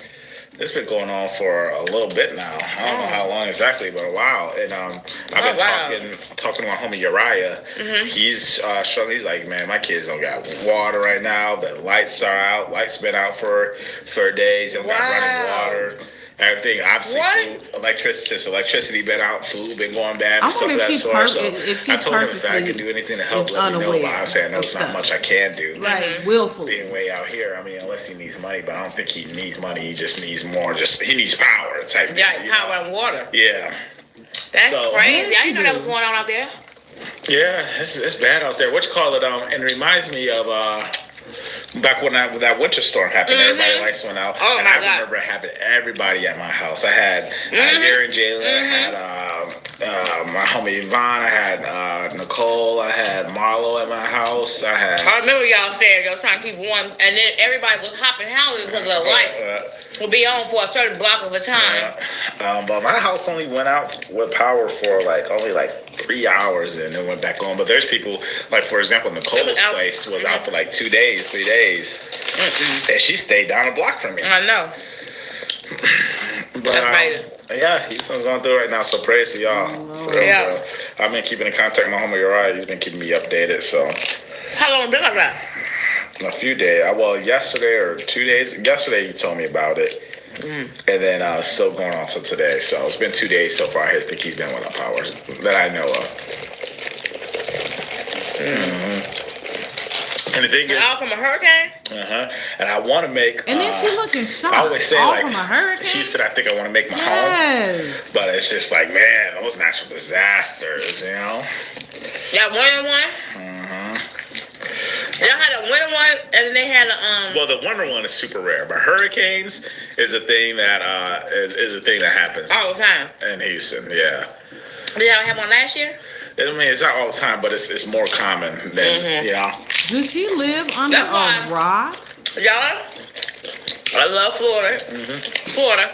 It's been going on for a little bit now. I don't know how long exactly, but a while. And I've been talking to my homie Uriah. He's struggling. He's like, man, my kids don't got water right now. The lights are out. Lights been out for days. They don't got running water. Everything, obviously, food, electricity been out, food been going bad, I and stuff of wonder that if sort. So if she I told him if I purposely could do anything to help, is let me know. But unaware I'm saying, no, of it's not stuff. much I can do. Right, willful. Being way out here, I mean, unless he needs money, but I don't think he needs money. He just needs more. He needs power type. Yeah, deal, power and water. Yeah. That's So- crazy. I didn't know that was going on out there. Yeah, it's bad out there. What you call it? And it reminds me of back when that winter storm happened. Everybody lights went out, Oh, and my I God. remember it happened to everybody at my house. I had Gary and Jalen. I had my homie Yvonne. I had Nicole. I had Marlo at my house. I had. I remember y'all saying y'all trying to keep warm, and then everybody was hopping houses because the lights will be on for a certain block of a time. But my house only went out with power for only 3 hours and then went back on. But there's people, like for example, Nicole's place was out for 2 days, 3 days. And she stayed down a block from me. I know. But, That's crazy. yeah, Houston's going through it right now, so praise to y'all. For real, Yeah. bro. I've been keeping in contact with my homie Uriah. He's been keeping me updated, so. How long been like that? A few days. Well, yesterday or 2 days. Yesterday he told me about it. And then it's still going on till today. So it's been 2 days so far. I think he's been without power that I know of. And the thing is, All from a hurricane? and I want to make. And then she looking shocked. I always say all from a hurricane. Houston. I think I want to make my home, Yes. but it's just like, man, those natural disasters, you know. Y'all winter one? Y'all had a winter one, and then they had a Well, the winter one is super rare, but hurricanes is a thing that is a thing that happens all the time. in Houston. Yeah. Did y'all have one last year? I mean, it's not all the time, but it's more common than, you know. Does she live under That's why. a rock? Y'all, I love Florida. Florida.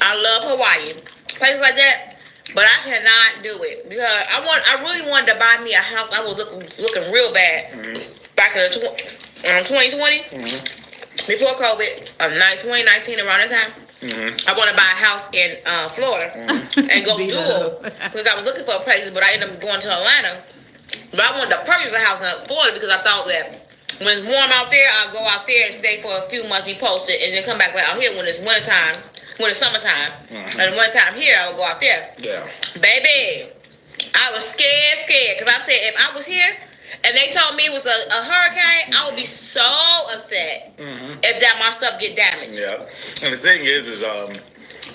I love Hawaii. Places like that. But I cannot do it because I really wanted to buy me a house. I was looking real bad back in 2020 before COVID, 2019 around that time. I want to buy a house in Florida and go dual because I was looking for places, but I ended up going to Atlanta. But I wanted to purchase a house in Florida because I thought that when it's warm out there, I'll go out there and stay for a few months, be posted, and then come back out here when it's wintertime. When it's summertime, and one time here, I would go out there. Yeah. Baby, I was scared, because I said if I was here and they told me it was a hurricane, I would be so upset if that my stuff get damaged. Yeah. And the thing is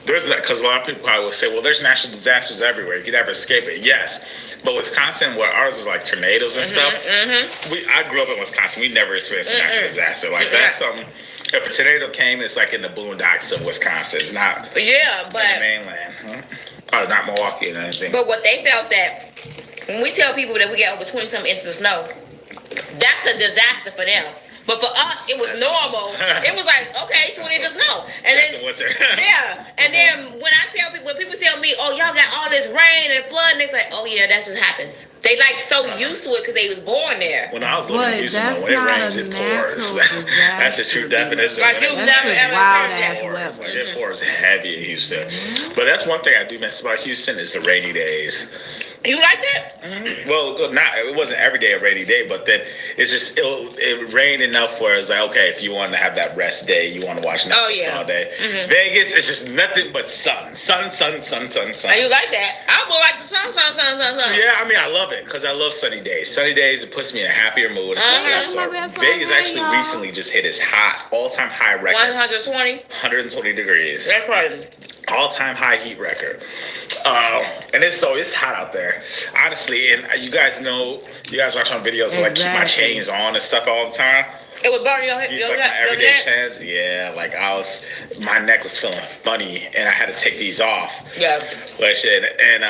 there's that, because a lot of people probably will say, well, there's natural disasters everywhere. You can never escape it. Yes. But Wisconsin, where ours is like tornadoes and stuff, I grew up in Wisconsin. We never experienced a natural disaster. Like, that's something. If a tornado came, it's like in the boondocks of Wisconsin. It's not but in the mainland. Or not Milwaukee or anything. But what they felt that when we tell people that we get over 20-some inches of snow, that's a disaster for them. But for us, it was normal. It was like, okay, 20 inches of snow. And That's then, a winter. yeah. And then when people tell me, oh, y'all got all this rain and flood, and they say, oh yeah, that just happens. They like so used to it because they was born there. When I was living in Houston, that's when it not rains, a it pours. natural That's a true disaster, definition. Like you've never ever wild heard ass that. weather. Like it pours heavy in Houston. But that's one thing I do miss about Houston is the rainy days. You like that? Well, it wasn't every day a rainy day, but then it's just it rained enough where it's like, okay, if you want to have that rest day, you want to watch Netflix all day. Vegas, it's just nothing but sun. And you like that? I would like the sun. Yeah, I mean, I love it because I love sunny days. Sunny days, it puts me in a happier mood. And stuff like that. So Vegas actually recently just hit its all-time high record. 120 degrees. That's crazy. All-time high heat record. And it's hot out there, honestly. And you guys watch on videos like keep my chains on and stuff all the time. It would burn your Like my everyday chains. Yeah, like my neck was feeling funny, and I had to take these off. Yeah. And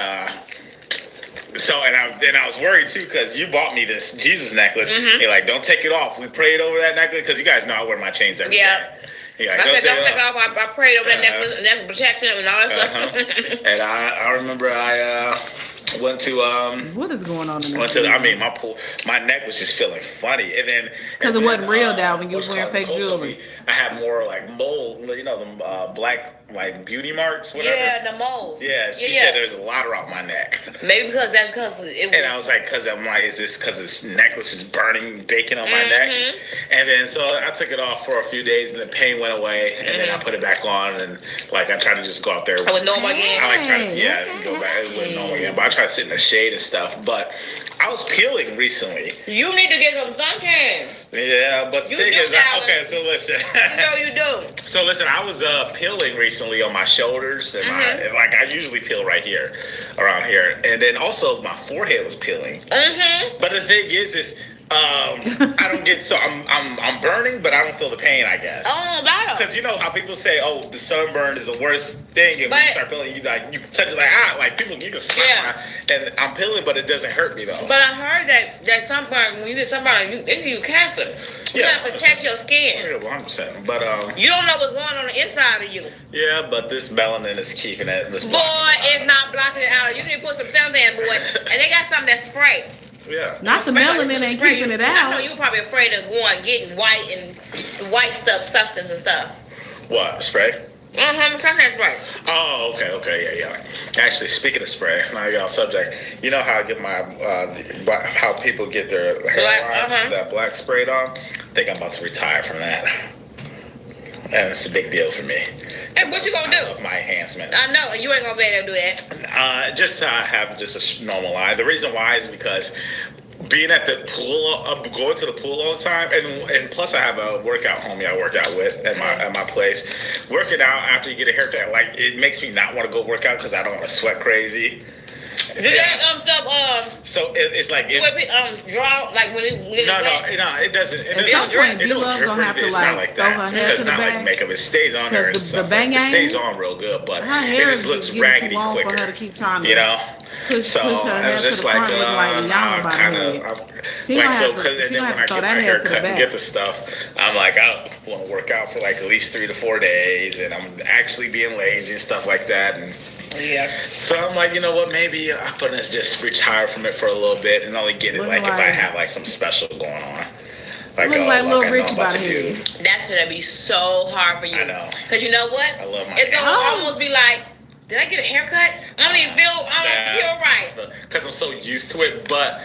I was worried too because you bought me this Jesus necklace. You're like, don't take it off. We prayed over that necklace because you guys know I wear my chains every day. Yeah, I said, don't take off. I prayed over that necklace, and that's protection and all that stuff. And I remember I went to what is going on in this? My neck was just feeling funny, and then because it wasn't real, Dalvin. You was wearing fake jewelry. I had more like mole, the black like beauty marks, whatever. Yeah, the moles. Yeah, she said there's a lot around my neck. Maybe because it was. And I was like, is this because this necklace is burning, baking on my neck? And then so I took it off for a few days, and the pain went away, and then I put it back on, and like I try to just go out there. I would normal again. I like try to go back with normal again, but I try to sit in the shade and stuff. But I was peeling recently. You need to get some suntan. Yeah, but the thing is, okay, so listen. You do. So listen, I was peeling recently on my shoulders, and like I usually peel right here, around here, and then also my forehead was peeling. But the thing is I don't get I'm burning, but I don't feel the pain, I guess. Oh, wow. Because you know how people say, oh, the sunburn is the worst thing, and when you start peeling, you touch it like people, you can slap and I'm peeling, but it doesn't hurt me though. But I heard that sunburn, when you get sunburn, it gives you cancer. You gotta protect your skin. Yeah, 100%. But you don't know what's going on the inside of you. Yeah, but this melanin is keeping it. Boy, it's not blocking it out. You need to put some suntan, boy, and they got something that spray. Yeah. Not the melanin ain't keeping it out. I know you're probably afraid of getting white and white substance and stuff. What, spray? Suntan spray. Oh, okay, yeah. Actually, speaking of spray, now I got off subject. You know how I get my how people get their hairlines, that black sprayed on? I think I'm about to retire from that, and it's a big deal for me. And what you gonna do? Of my enhancements. I know, you ain't gonna be able to do that. Just have just a normal line. The reason why is because being at the pool, going to the pool all the time, and plus I have a workout homie I work out with at my place. Working out after you get a haircut, like it makes me not want to go work out because I don't want to sweat crazy. Does that stuff So it's like draw like when it no, it doesn't. At some point, B-Love gonna have to It's not like like throw her that. hair It's to the not like back. makeup. It stays on there. The bang It stays angles, on real good, but her it hair just is looks getting raggedy too long quicker. for her to keep trying to You know. push So her I hair was to just the like, front, look like a yarn about kind her of, head. She like gonna so, have to- because she then gonna when I have to get throw my that hair hair to the cut and back. get the stuff, I'm like, I want to work out for like at least 3 to 4 days, and I'm actually being lazy and stuff like that, and. Yeah. So I'm like, you know what? Maybe I'm gonna just retire from it for a little bit and only get it Looking like if I like- have like some special going on. Like, Look like I Lil know Richie I'm about by to the do. head. That's gonna be so hard for you. I know. Cause you know what? I love my It's gonna hair. almost be like, did I get a haircut? I don't even feel right. Because I'm so used to it. But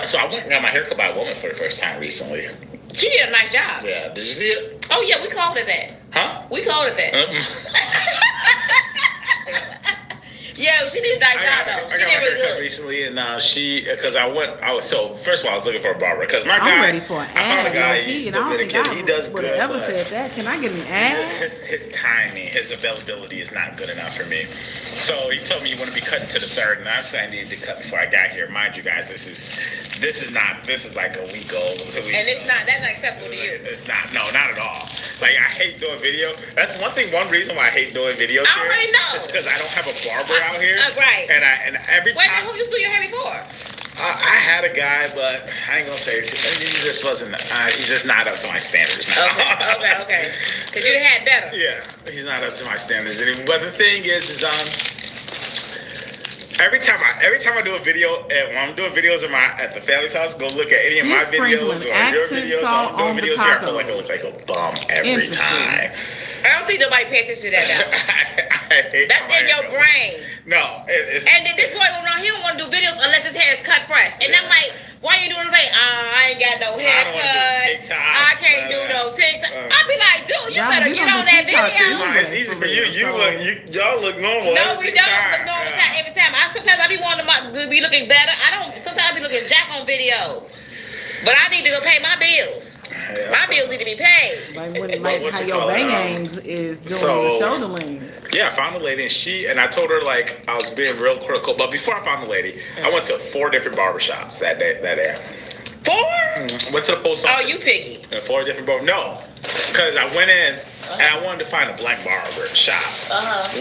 so I went and got my hair cut by a woman for the first time recently. She did a nice job. Yeah, did you see it? Oh yeah, we called it that. Huh? We called it that. Mm-mm. Yeah, she did a nice job I though. got She my did hair really cut good. recently, and so first of all, I was looking for a barber because my I'm guy, ready for an I found a ad, guy, low-key, he's and I don't think Dominican, he does would good, have ever but said that. Can I get an ad? his timing, his availability is not good enough for me. So he told me you want to be cutting to the 3rd, and I said I needed to cut before I got here. Mind you guys, this is like a week old. And that's not acceptable to you. It's not, no, not at all. Like I hate doing video. That's one reason why I hate doing videos. I already know. It's because I don't have a barber out here. Right. And every Wait a time. minute, who you do your hair before? I had a guy, but I ain't gonna say it. He just wasn't. He's just not up to my standards now. Okay. Cause you had better. Yeah, he's not up to my standards anymore. But the thing is every time I do a video, and when I'm doing videos at the family's house, go look at any of my She's videos sprinkling or your accent videos. salt I'm doing on the videos here. I feel tacos. like I look like a bum every Interesting. time. I don't think nobody pays attention to that though. I hate That's my in your haircut. brain. No, it's. And then this boy he don't want to do videos unless his hair is cut fresh. And I'm like, why you doing it? I ain't got no haircut. I can't do no TikTok. I'd be like, dude, you Y'all- better you get gonna on do that TikTok video. too? It's easy for you. Y'all look normal. No, every we don't time. look normal every time. Sometimes I be wanting to be looking better. Sometimes I be looking jack on videos. But I need to go pay my bills. My bills need to be paid. Like how your bangs is doing So- the shoulder lean. Yeah, I found a lady, and I told her like I was being real critical. But before I found the lady, I went to 4 different barbershops that day. 4? Went to the post Oh, office. you picky. And 4 different barbers. No, because I went in and I wanted to find a black barber shop.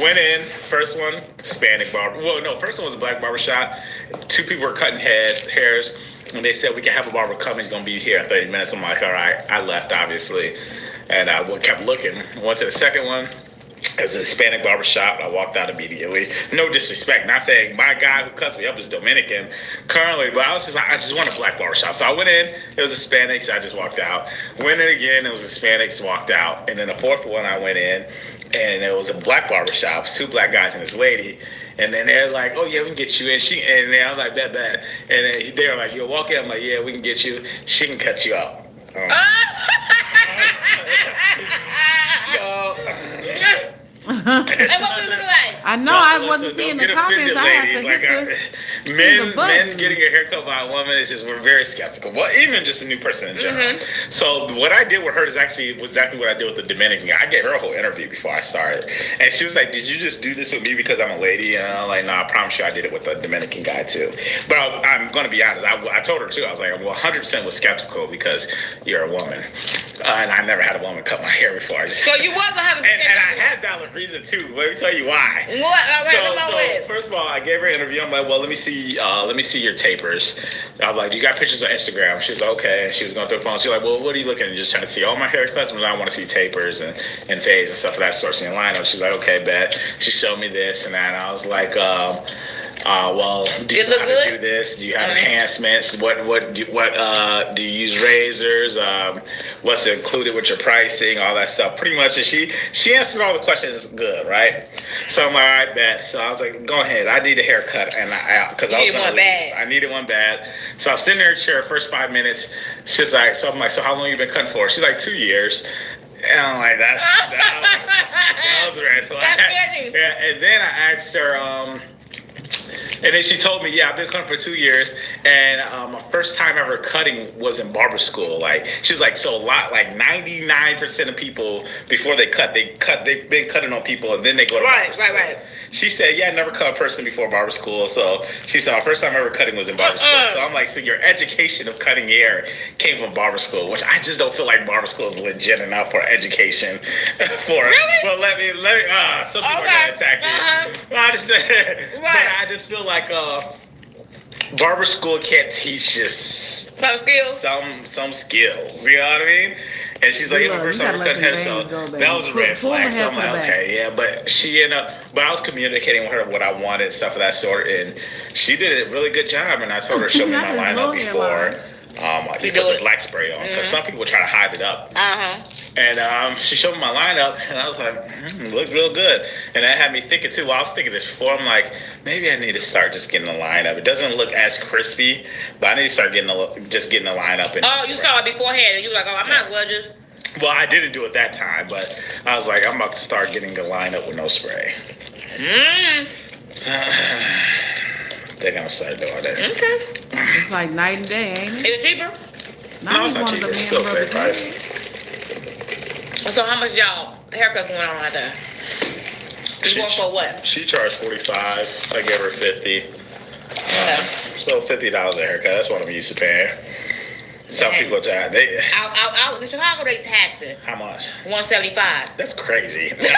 Went in, first one, Hispanic barber. Well, no, first one was a black barber shop. 2 people were cutting hairs. And they said, we can have a barber come. He's going to be here in 30 minutes. I'm like, all right. I left, obviously. And I kept looking. Went to the second one. It was a Hispanic barber shop. I walked out immediately. No disrespect. Not saying my guy who cuts me up is Dominican currently, but I was just like, I just want a black barber shop. So I went in. It was Hispanics. I just walked out. Went in again. It was Hispanics. Walked out. And then the 4th one, I went in. And it was a black barber shop. 2 black guys and this lady. And then they're like, oh, yeah, we can get you in. And then I'm like, bet. And then they're like, you'll walk in. I'm like, yeah, we can get you. She can cut you up. And what was it like? I know I wasn't seeing the comments. I had to hit the Men button. getting a haircut by a woman is just, we're very skeptical. Well, even just a new person in general. So what I did with her is actually exactly what I did with the Dominican guy. I gave her a whole interview before I started. And she was like, did you just do this with me because I'm a lady? And I'm like, no, I promise you I did it with the Dominican guy too. But I'm going to be honest. I told her too. I was like, well, 100% was skeptical because you're a woman. And I never had a woman cut my hair before. So you was gonna have a and I had valid reason too. Let me tell you why. What? So first of all, I gave her an interview. I'm like, well, let me see your tapers. I'm like, you got pictures on Instagram? She was like, okay. And she was going through her phone. She's like, well, what are you looking at? Just trying to see all my haircuts, but I want to see tapers and fades and stuff of that sort. She in lineup. She's like, okay, bet. She showed me this and that. And I was like, well, do you know how to do this? Do you have enhancements? What do you use razors? What's included with your pricing? All that stuff. Pretty much, and she answered all the questions good, right? So I'm like, all right, bet. So I was like, go ahead. I need a haircut, and because I was gonna leave. I needed one bad. So I'm sitting there in a chair. First 5 minutes, she's like, so I'm like, so how long you been cutting for? She's like, 2 years. And I'm like, that was a red flag. That's scary. Yeah, and then I asked her, And then she told me, yeah, I've been cutting for 2 years, and my first time ever cutting was in barber school. Like she was like, so a lot, like 99% of people before they've been cutting on people, and then they go to barber school. Right. She said, yeah, I never cut a person before barber school. So she said, my first time ever cutting was in barber school. So I'm like, so your education of cutting hair came from barber school, which I just don't feel like barber school is legit enough for education. Really? But let me, some people are going to attack you. But I just feel like barber school can't teach us some skills. You know what I mean? And she's like, first time I cut hair, so that was a red flag. So I'm like, okay, yeah. But she ended up, but I was communicating with her what I wanted, stuff of that sort, and she did a really good job. And I told her, show me my lineup before you put the black spray on, because some people try to hide it up. And she showed me my lineup, and I was like, look real good. And that had me thinking too. Well, I was thinking this before. I'm like, maybe I need to start just getting the lineup. It doesn't look as crispy, but I need to start getting the lineup. Oh, you saw it beforehand, and you were like, oh, I might as well just. Well, I didn't do it that time, but I was like, I'm about to start getting the lineup with no spray. I think I'm gonna start doing it. Okay. It's like night and day, ain't it? Is it cheaper? No, it's not cheaper. It's still the same price. So how much y'all haircuts going on right there? You going for what? She charged $45. I gave her $50. Okay. So $50 a haircut. That's what I'm used to paying. Some people out in Chicago they taxing. How much? $175. That's crazy. Daddy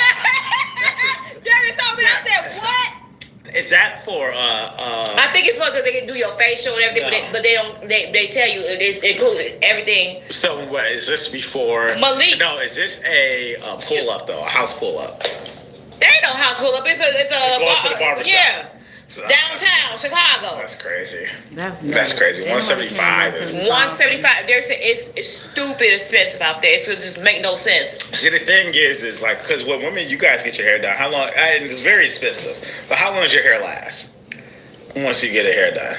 told me. I said what? Is that for I think it's because they can do your facial and everything, but they don't. They tell you it's included everything. So what is this before? Malik. No, is this a pull up though? A house pull up? There ain't no house pull up. It's a going to the barbershop. Yeah. So downtown Chicago. That's crazy. That's crazy. $175 is $175. It's stupid expensive out there. So it just make no sense. See, the thing is like, because when women, you guys get your hair done, how long? And it's very expensive. But how long does your hair last once you get a hair done?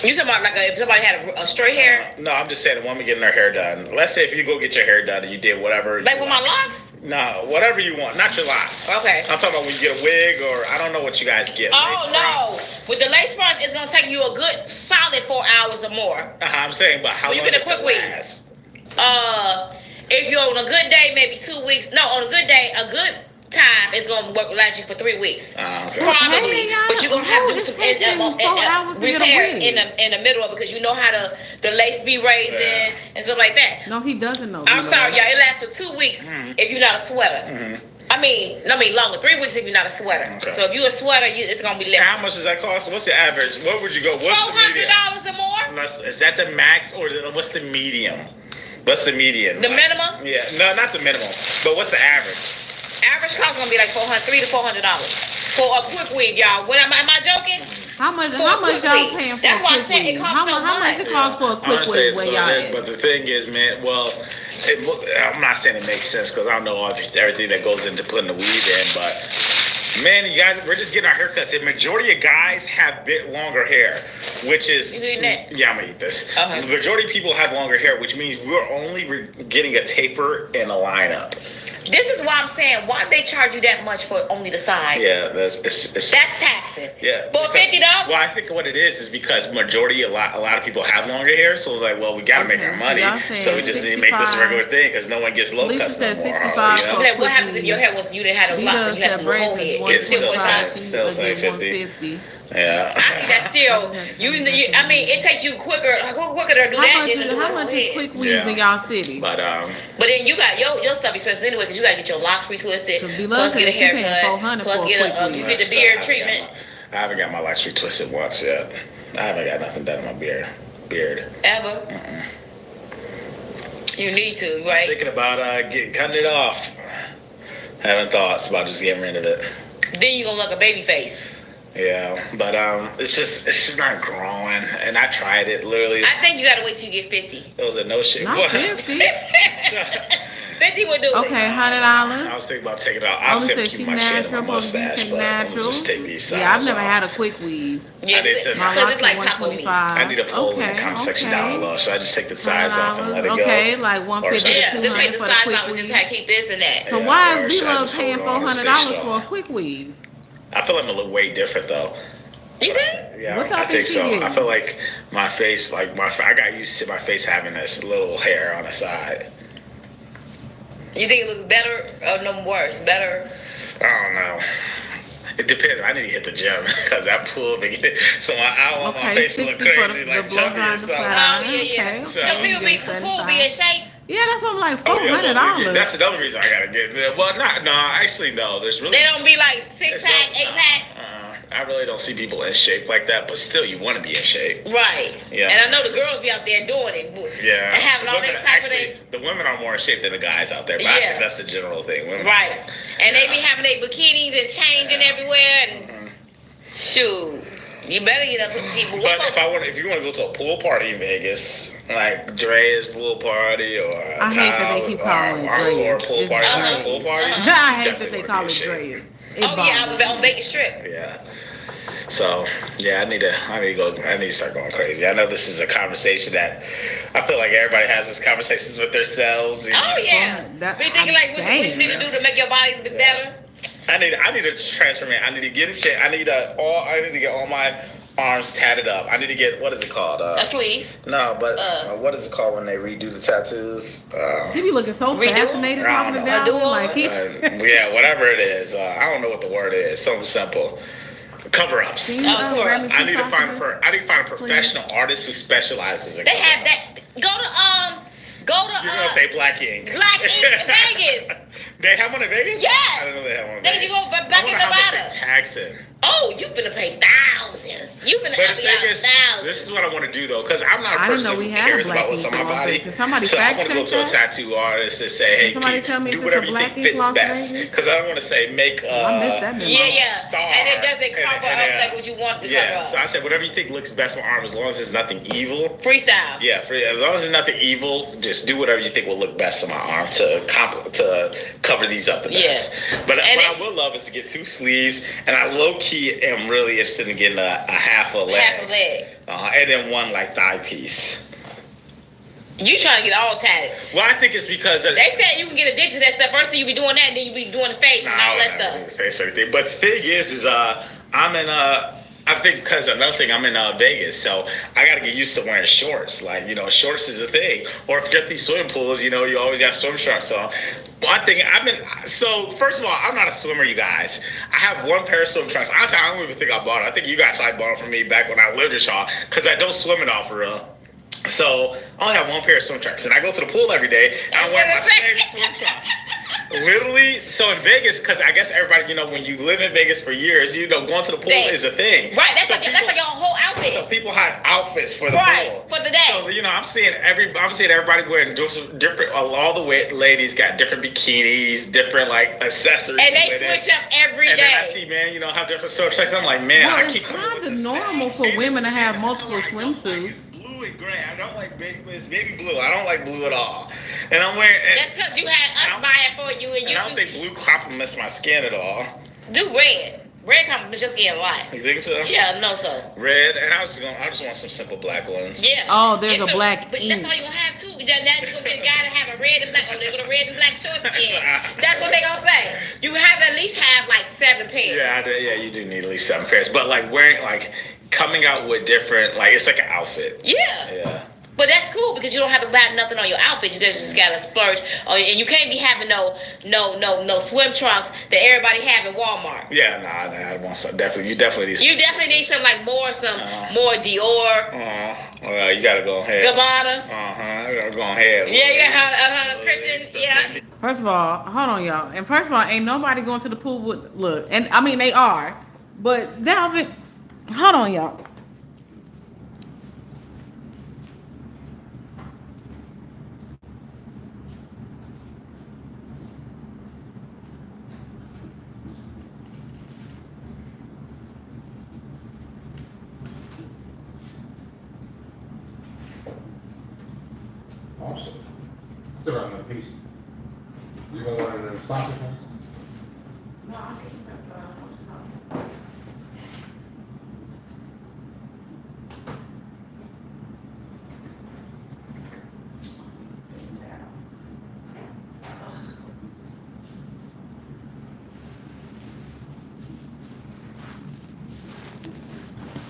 You talking about like if somebody had a straight hair? No, I'm just saying a woman getting her hair done. Let's say if you go get your hair done and you did whatever. Like with my locks? No, whatever you want, not your locks. Okay. I'm talking about when you get a wig, or I don't know what you guys get. Oh no! With the lace front, it's gonna take you a good solid 4 hours or more. I'm saying, but how long does it last? If you're on a good day, maybe 2 weeks. No, on a good day, a good time is gonna last you for 3 weeks. Okay. Probably, but you're gonna have to do some repairs in the middle of it, because you know how the lace be raising and stuff like that. No, he doesn't know. I'm sorry, y'all. It lasts for 2 weeks if you're not a sweater. I mean longer. 3 weeks if you're not a sweater. Okay. So if you're a sweater, it's gonna be less. How much does that cost? What's the average? What would you go? $400 or more. Is that the max, or what's the medium? What's the median? The minimum? Yeah, no, not the minimum. But what's the average? Average cost gonna be like $300 to $400 for a quick wig, y'all. Am I joking? How much y'all paying for? That's a why I quick said wig? it costs how so much much. it costs for a quick wig where y'all at? But the thing is, man, well, I'm not saying it makes sense because I don't know everything that goes into putting the weave in, but man, you guys, we're just getting our haircuts. The majority of guys have a bit longer hair, which is... You eating that? Yeah, I'm gonna eat this. Okay. The majority of people have longer hair, which means we're only getting a taper and a lineup. This is why I'm saying, why they charge you that much for only the side? Yeah, that's taxing. Yeah. For $50? Well, I think what it is because a lot of people have longer hair, so like, well, we gotta make our money, so we just need to make this a regular thing because no one gets low cuts no more. Okay, what happens if your hair you didn't have those locks and you had the whole head? It's still saying 50. Yeah. I think that's still I mean, it takes you quicker to do that. How much is quick weaves in y'all city? But then you got your stuff expensive anyway, because you gotta get your locks retwisted, plus get a haircut, plus get you get the beard treatment. I haven't got my locks retwisted once yet. I haven't got nothing done in my beard. Ever? You need to, right? Thinking about cutting it off. Having thoughts about just getting rid of it. Then you gonna look a baby face. Yeah, but it's just not growing, and I tried it literally. I think you gotta wait till you get 50. It was a no shit. Not 50. 50 would do it. Okay, $100. I was thinking about taking it out. I was Only thinking said keep she my chin and natural, my mustache, but I'm gonna just take these sides Yeah, I've never off. had a quick weave. Yeah, I did too. because it's like taco meat. I need a poll in the comment section down below, so I just take the sides off and let it go. Okay, like $150 to Yeah, just take $200 the for the sides quick out and just weave. keep this and that. So Yeah, why or is should I B-Love just paying hold on and stay $400 strong? for a quick weave? I feel like I'm gonna look way different though. You think? Yeah, What y'all I think think she so. getting? I feel like my face, I got used to my face having this little hair on the side. You think it looks better or no worse? Better? I don't know. It depends. I need to hit the gym because that pool big. So I don't want my face to look 60 for crazy the like blow chubby dry or the something. flat Oh, yeah, yeah. Okay. So- Some people be the pool be in shape. Yeah, that's what I'm like. Oh, yeah, $400. well, that's another reason I gotta get there. Well, actually, no. There's really. They don't be like 6 it's pack, not- 8 pack. I really don't see people in shape like that, but still, you want to be in shape. Right. Yeah. And I know the girls be out there doing it. Yeah. And having all Women- that type actually, of thing. the women are more in shape than the guys out there, but I Yeah. think that's the general thing. Women, Right. And they be Yeah. having their bikinis and changing everywhere and shoot. You better get up with people. But if you want to go to a pool party in Vegas, like Dre's pool party or I hate that they keep calling it or Dre's. pool It's party, Dre's. pool parties. I hate that definitely they wanna call be it in shape. Dre's. It Oh yeah, I was bothers on me. Vegas Strip. Yeah. So yeah, I need to start going crazy. I know this is a conversation that I feel like everybody has these conversations with themselves. And Oh yeah. That- Be thinking I'm like what you saying. need to do to make your body be better. I need to transformate. I need to get in shape. I need to get all my arms tatted up. I need to get, what is it called? A sleeve. No, but what is it called when they redo the tattoos? She be looking so Redo? fascinated I talking to don't Dalvin. know. Like he, Yeah, whatever it is. I don't know what the word is. Something simple. Cover-ups. Can you, Of course. grab me I two need to find sausages? a professional artist who specializes in They have cover-ups. that. Go to You're gonna say Black Ink. Black Ink in Vegas. They have one in Vegas? Yes. I didn't know they have one in Then Vegas. you go back I wonder in how much Nevada. they tax it. Oh, you finna pay thousands. You finna But the be thing out is, thousands. this is what I want to do though, because I'm not a I didn't person know we who had a cares Black about what's on Ink my Las body. Vegas. Somebody So I fact want to go check to a that? tattoo artist and say, hey, somebody keep, tell me if do it's a whatever you Black think Ink fits Las best. Vegas? Because I don't want to say make I missed that memo. yeah. star. And it doesn't cover up then, like what you want to Yeah, cover so up. I said whatever you think looks best on my arm, as long as there's nothing evil. Freestyle. Yeah, as long as there's nothing evil, just do whatever you think will look best on my arm to cover these up the best. But And what I would love is to get 2 sleeves, and I low key am really interested in getting a half a leg. Half a leg. And then one like thigh piece. You trying to get all tatted. Well, I think it's because They said you can get addicted to that stuff. First thing you be doing that, and then you be doing the face and all that stuff. Face or anything. But the thing is I'm in I think because another thing, I'm in Vegas, so I got to get used to wearing shorts. Like, shorts is a thing. Or if you're at these swimming pools, you always got swim shorts on. One thing, so first of all, I'm not a swimmer, you guys. I have one pair of swim trunks. Honestly, I don't even think I bought it. I think you guys probably bought it for me back when I lived with y'all, because I don't swim it all for real. So I only have one pair of swim trunks, and I go to the pool every day, and I wear my same swim trunks. Literally, so in Vegas, because I guess everybody, when you live in Vegas for years, going to the pool is a thing. Right, that's So like your whole outfit. So people have outfits for the Right, pool. for the day. So I'm seeing everybody wearing different. All the ladies got different bikinis, different like accessories, And they with switch it. up every And day. then I see, man, how different swim trunks. I'm like, man, Well, I it's keep coming kind with of the normal same. for women to have This is multiple the color I don't like. swimsuits. It's blue and gray. I don't like it's baby blue. I don't like blue at all. And I'm wearing. That's because you had us buy it for you, and And I don't think blue compliments my skin at all. do red. Red compliments your skin a lot. You think so? Yeah, no, so. Red, and I just want some simple black ones. Yeah. Oh, there's Get a some- black But ink. that's all you gonna have too. Now you're gonna be the guy to have a red and black. Oh, they're gonna red and black short skin. That's what they gonna say. You have to at least have like 7 pairs. Yeah, you do need at least 7 pairs. But like coming out with different, it's like an outfit. Yeah. Yeah. But that's cool because you don't have to buy nothing on your outfit. You just gotta splurge. Oh, and you can't be having no swim trunks that everybody have in Walmart. Yeah, nah, I want some. Definitely, you definitely need some. You definitely need some more Dior, Well, you gotta go ahead. Gabbana's. You gotta go ahead. Yeah, Christian. Yeah. First of all, hold on, y'all. And first of all, ain't nobody going to the pool with look. And I mean, they are, but Dalvin, hold on, y'all. Awesome. Still got another piece. You want one of them sausage ones? No, I can't.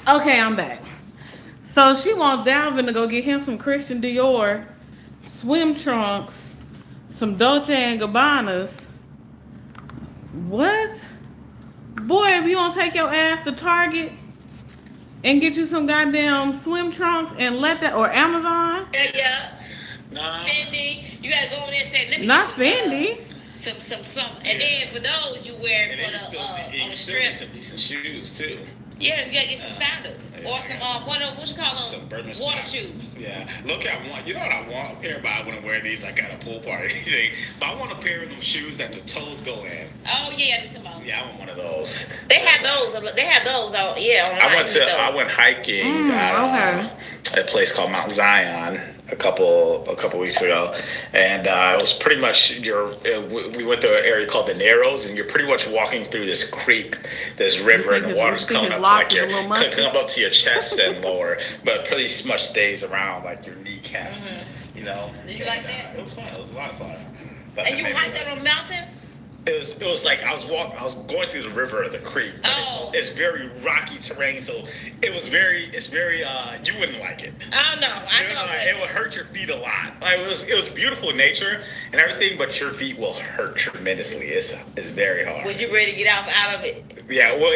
Okay, I'm back. So she wants Dalvin to go get him some Christian Dior swim trunks, some Dolce and Gabbanas. What? Boy, if you don't take your ass to Target and get you some goddamn swim trunks and let that, or Amazon. Yeah. Nah. Fendi. You gotta go in there and say, let me Not get Fendi. some. And then for those you wear And for then you the still, on you the still strip. need some decent shoes too. Yeah, you gotta get some sandals or some what you call Some them? Burton Water Snots. shoes. Yeah. Look, I want. You know what I want? A pair, but I wouldn't wear these like at a pool party or anything. But I want a pair of them shoes that the toes go in. Oh yeah, do some of them. Yeah, I want one of those. They have those. They have those. Oh yeah. Online. I went hiking at a place called Mount Zion a couple weeks ago, and it was pretty much we went to an area called the Narrows, and you're pretty much walking through this creek, this river, and the water's coming up to like your come up to your chest and lower, but pretty much stays around like your kneecaps. You know. Did you like that? It was fun. It was a lot of fun. But And you hiked that on mountains? It was like I was going through the river or the creek. But it's very rocky terrain, so it's very you wouldn't like it. Oh no, It would hurt your feet a lot. Like it was beautiful nature and everything, but your feet will hurt tremendously. It's very hard. Was you ready to get out of it? Yeah, well,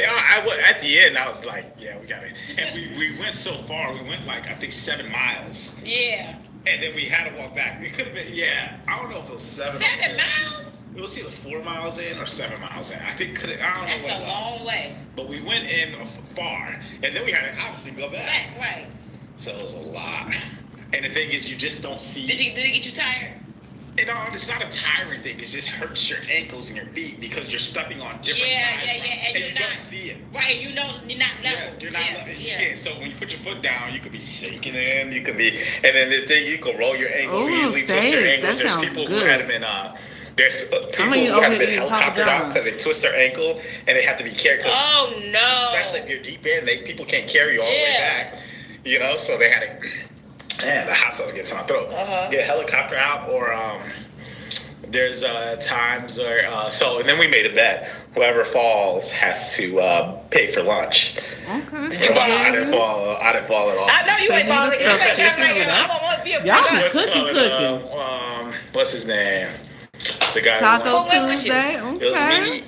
at the end I was like, yeah, we got it. And we went so far. We went like I think 7 miles. Yeah. And then we had to walk back. We could have been I don't know if it was 7. 7 miles? It was either 4 miles in or 7 miles in. I think I don't know That's what it a was. long way. But we went in far, and then we had to obviously go back. Right. So it was a lot. And the thing is, you just don't see. Did it get you tired? It's not a tiring thing. It just hurts your ankles and your feet because you're stepping on different sides. And you don't see it. Right, you're not level. Yeah, you're not level. You Yeah. can't. So when you put your foot down, you could be sinking in. You could be, and then the thing you can roll your ankle easily, twist your ankles. There's people who had been. There's people who have been helicoptered out because they twist their ankle and they have to be carried. Oh no! Especially if you're deep in, people can't carry you all the way back. You know, so they had to. Man, the hot sauce gets on my throat. Get a helicopter out, or there's times where and then we made a bet. Whoever falls has to pay for lunch. Okay. I didn't fall at all. I know you ain't falling. I don't want to be a Y'all cooking. What's his name? The guy. Taco who Tuesday. It was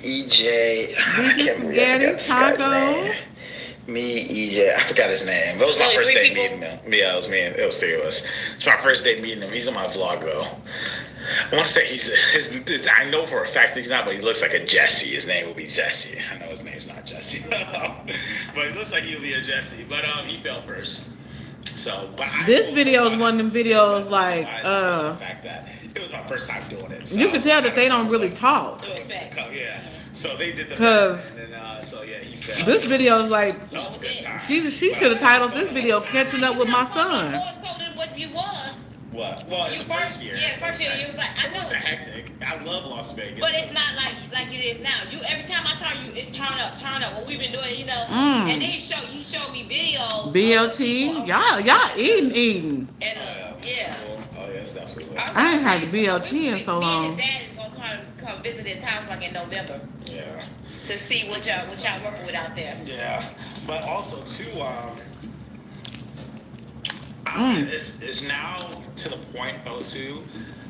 me, EJ. I can't believe I forgot this guy's name. Me, EJ, I forgot his name. That was my first day meeting him. Yeah, it was me. It was 3 of us. It's my first day meeting him. He's on my vlog though. I want to say I know for a fact he's not, but he looks like a Jesse. His name will be Jesse. I know his name's not Jesse, but he looks like he'll be a Jesse. But he fell first. So, but this video is one of them videos like the fact that it was my first time doing it. So you can tell that they don't really talk. Yeah. So they did the because he fell. this video is like That was a good time. she should have titled this video "Catching Up with My Son." What you was? What? Well, in the first year. Yeah, first year you was like, I know. It was hectic. I love Las Vegas. But it's not like it is now. You every time I tell you, it's turn up. What we've been doing, And then he showed me videos. BLT, y'all eating. And Oh yeah, it's definitely. I ain't had the BLT in so long. Me and his dad is gonna come visit his house like in November. Yeah. To see what y'all working with out there. Yeah, but also too, it's now to the point though too.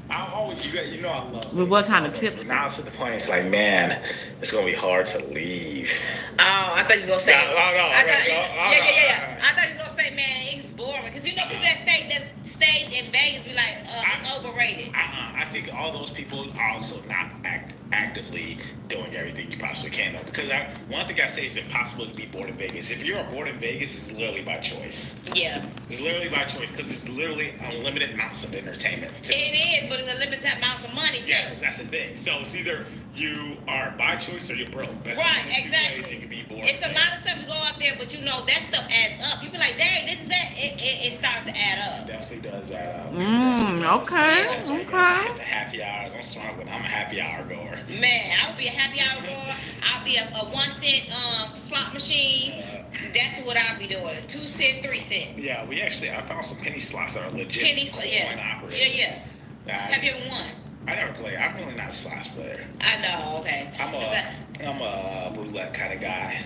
I always I love. With what kind of tips? Now it's to the point. It's like, man, it's gonna be hard to leave. Oh, I thought you was gonna say. No. Yeah. I thought you was gonna say, man, it's boring because people that stay in Vegas be like, it's overrated. I think all those people are also not actively doing everything you possibly can though. Because one thing I say is impossible to be bored in Vegas. If you're bored in Vegas, it's literally by choice. Yeah. It's literally by choice because it's literally unlimited amounts of entertainment. It is, but it's a limited amount of money too. Yes, that's the thing. So it's either you are by choice or you're broke. That's right, the two exactly. ways you can be bored. It's a lot of stuff to go out there, but that stuff adds up. You be like, dang, this is that. It starts to add up. It definitely does add up. Okay. That's why you gotta hit the happy hours. I'm smart with. I'm a happy hour goer. Man, I would be a happy hour goer. I'll be a 1 cent slot machine. That's what I'll be doing. 2 cent, 3 cent. Yeah, I found some penny slots that are legit. Penny slots, yeah. Have you ever won? I never played. I'm really not a slots player. I know. Okay. I'm a roulette kind of guy.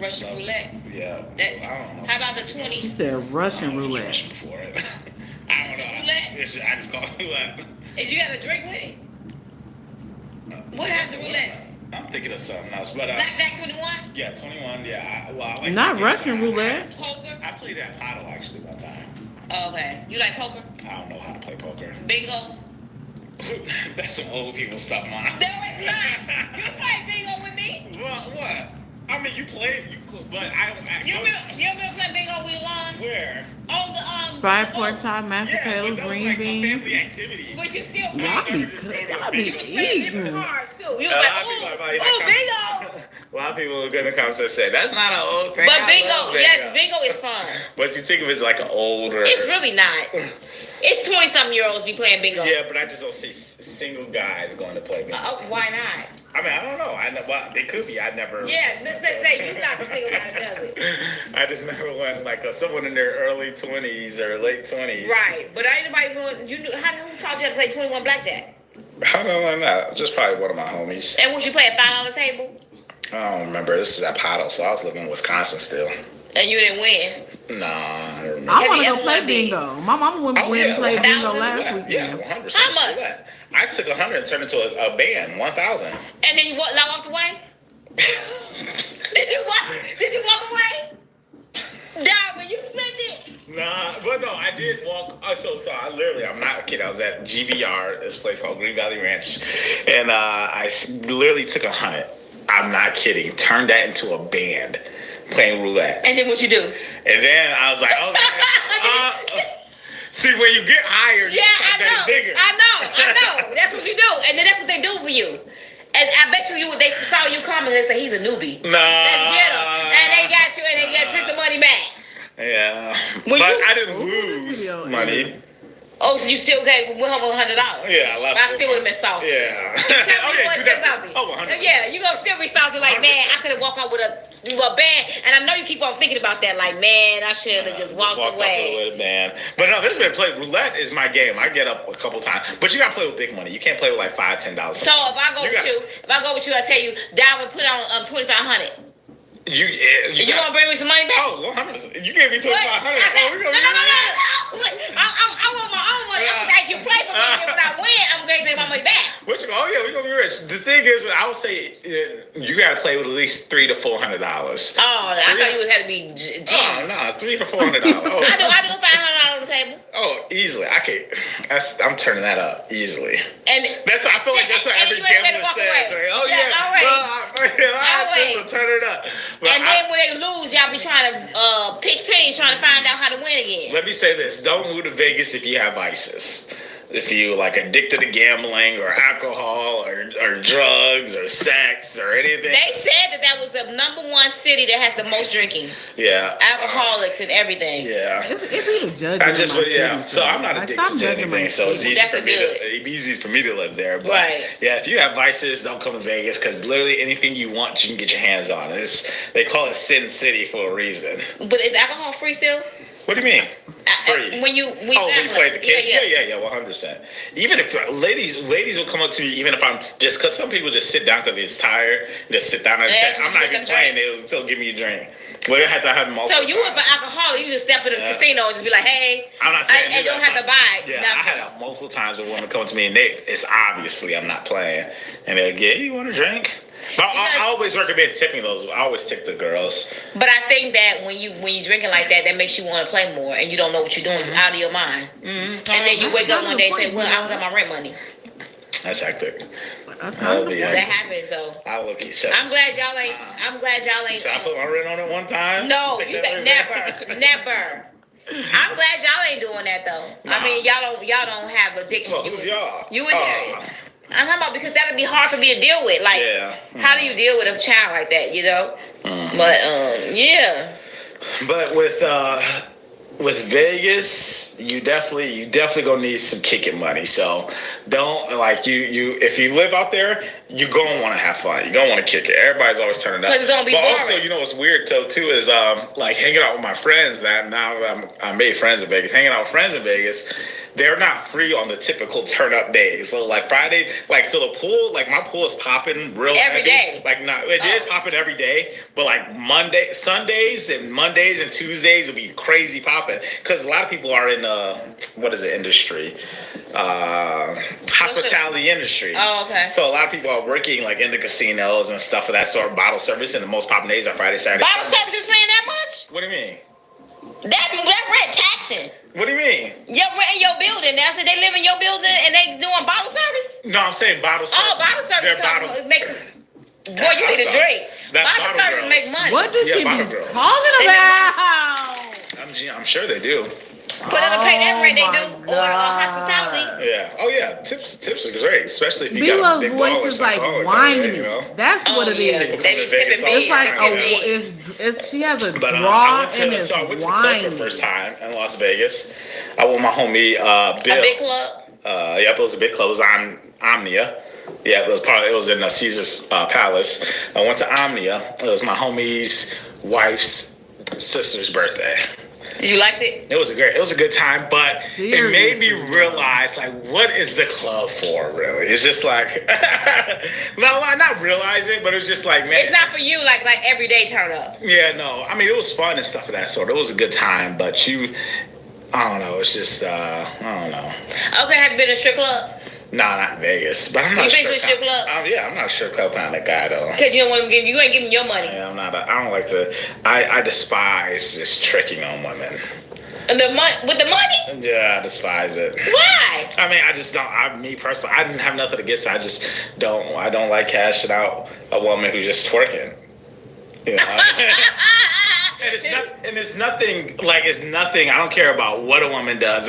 Russian roulette. Yeah. That, I don't know. how about the She 20? said Russian Just roulette. Russian before it. I don't know. Roulette? I just call it roulette. Is you got a drink with it? What has the roulette? I'm thinking of something else, but Blackjack 21? yeah, 21. Yeah, I like Not to- Russian roulette. Poker? I played that paddle actually one time. Oh, okay. You like poker? I don't know how to play poker. Bingo? That's some old people stuff, man. No, it's not. You play bingo with me? What? I mean, you played, but I don't. You remember playing bingo with Lon? Where? On the Fried pork chop, mashed potatoes, but that was green like a beans. family activity. But you still Y'all playing. be You was playing different eating. cards too. You was A like, lot of people oh, are like, bingo. A lot of people are going to come and say that's not an old thing. But I bingo, love yes, bingo is fun. But you think of it as like an older. It's really not. It's 20-something-year-olds be playing bingo. Yeah, but I just don't see single guys going to play bingo. Why not? I mean, I don't know. Well, they could be. I never. Yeah, let's say you're not the single guy that does it. I just never went like someone in their early 20s or late 20s. Right, but ain't nobody going. You knew who taught you how to play 21 blackjack? How do I know? Just probably one of my homies. And once you play at $5 table, I don't remember. This is at Paddle, so I was living in Wisconsin still. and you didn't win. Nah, I don't remember. I Have want you to go ever play won big? bingo. My mama went Oh, and yeah, played bingo thousands? last weekend. Yeah, 100%. How much? do that. I took 100 and turned it into a band, 1,000. And then you walked away. Did you walk away? Darwin, you spent it. Nah, but no, I did walk. So I'm not kidding. I was at GVR, this place called Green Valley Ranch, and literally took 100. I'm not kidding. Turned that into a band, playing roulette. And then what you do? And then I was like, okay. See, when you get higher, you start getting bigger. I know. That's what you do, and then that's what they do for you. And I bet they saw you coming and they said he's a newbie. Nah. Let's get him. And they got you, and they took the money back. Yeah, When but you- I didn't lose money. Oh, so you still went home with $100? Yeah, I left. I still would have been salty. Yeah. Tell me you do still that. salty. Oh, 100. Yeah, you gonna still be salty like, man, 100%. I could have walked out with a band. And I know you keep on thinking about that, like, man, I should have just walked away. Up with a band. But no, there's been play. Roulette is my game. I get up a couple times, but you gotta play with big money. You can't play with like $5, $10. So if I go with you, I tell you, Dalvin, put on 2,500. You gonna bring me some money back? Oh, 100%. You gave me 2,500. I said, Oh, we no. I want my own money. I'm gonna you play for me. And when I win, I'm gonna take my money back. Oh yeah, we're gonna be rich. The thing is, I would say you gotta play with at least $300 to $400. Oh, I thought you had to be G's. Oh no, $300 to $400. Oh. I do $500 on the table. Oh, easily. I can't. I'm turning that up easily. And I feel like that's what and every you ain't ready to gambler walk says. away. Like, oh Yeah, always. this will turn it up. But And then when they lose, y'all be trying to pitch pennies, trying to find out how to win again. let me say this: don't move to Vegas if you have vices. If you like addicted to gambling or alcohol or drugs or sex or anything. They said that was the #1 city that has the most drinking, Yeah. alcoholics and everything. Yeah. It be the judge. I just, so I'm not addicted to anything, so it's easy That's for me good. to, easy for me to live there. But Right. yeah, if you have vices, don't come to Vegas because literally anything you want, you can get your hands on. They call it Sin City for a reason. But is alcohol free still? What do you mean? Free. When you play the kids? Yeah. 100%. Even if ladies will come up to me, even if I'm just, because some people just sit down because he's tired, just sit down and chat. I'm not even playing, they'll still give me a drink. Well, I have to have multiple. So you were an alcoholic, you just step in the casino and just be like, hey, I'm not saying and you don't have to buy. Yeah, I had that multiple times where women come to me and it's obviously I'm not playing, and they're like, yeah, you want a drink? But I always recommend tipping those. I always tip the girls. But I think that when you drinking like that makes you want to play more, and you don't know what you're doing. You're out of your mind. And then you wake up one day and say, well, I don't got my rent money. That's hectic. That happens, so. I will keep I'm glad y'all ain't. Should I put my rent on it one time? No, you never. I'm glad y'all ain't doing that though. Nah. I mean, y'all don't have addiction. Well, who's y'all? You and Darius. I'm talking about because that'd be hard for me to deal with. Like, how do you deal with a child like that? You know. But yeah. But with Vegas, you definitely gonna need some kicking money. So don't like you if you live out there, you gonna want to have fun. You gonna want to kick it. Everybody's always turning up. Because it's gonna be but boring. also, you know what's weird too is like hanging out with my friends. That now I made friends in Vegas. Hanging out with friends in Vegas, they're not free on the typical turn up days. So like Friday, like so the pool, like my pool is popping real Every heavy. day. Like not it is popping every day, but like Sundays and Tuesdays will be crazy popping because a lot of people are in industry, hospitality industry. Oh, okay. So a lot of people are working like in the casinos and stuff of that sort. Bottle service, and the most popping days are Friday, Saturday. Bottle Sunday. service is paying that much? What do you mean? That rent taxing. What do you mean? Your rent in your building. That's it. They live in your building and they doing bottle service? No, I'm saying bottle service. Oh, bottle service They're makes. Boy, you need a drink. Bottle service girls. make money. What does she bottle be girls. talking They about? I'm sure they do. For them to pay that rent, they Oh do. my Or God. hospitality. Yeah. Oh yeah. Tips are great, especially if you B got a Love's big voice baller is like psychology, whiny. you know. That's what it yeah. is. They be Vegas tipping all It's me. like Tipping me. it's she has a But draw I went and to it's the club for the whiny. first time in Las Vegas. I went with my homie Bill. A big club? Yep, it was a big club. It was Omnia. Yeah, it was in Caesar's Palace. I went to Omnia. It was my homie's wife's sister's birthday. Did you like it? It was a good time, but it made me Seriously. realize like what is the club for really? It's just like no, I not realize it, but it's just like man. It's not for you, like everyday turn up. Yeah, no. I mean, it was fun and stuff of that sort. It was a good time, but I don't know. It's just I don't know. Okay, have you been to a strip club? Nah, not Vegas, but I'm not. You been to a strip club? I'm not a strip club kind of guy though. Because you don't want to give, you ain't giving your money. Yeah, I'm not. I don't like to. I despise just tricking on women. And with the money? Yeah, I despise it. Why? I mean, I just don't. Me personally, I didn't have nothing against it. I just don't. I don't like cashing out a woman who's just twerking. You know? And it's nothing. I don't care about what a woman does.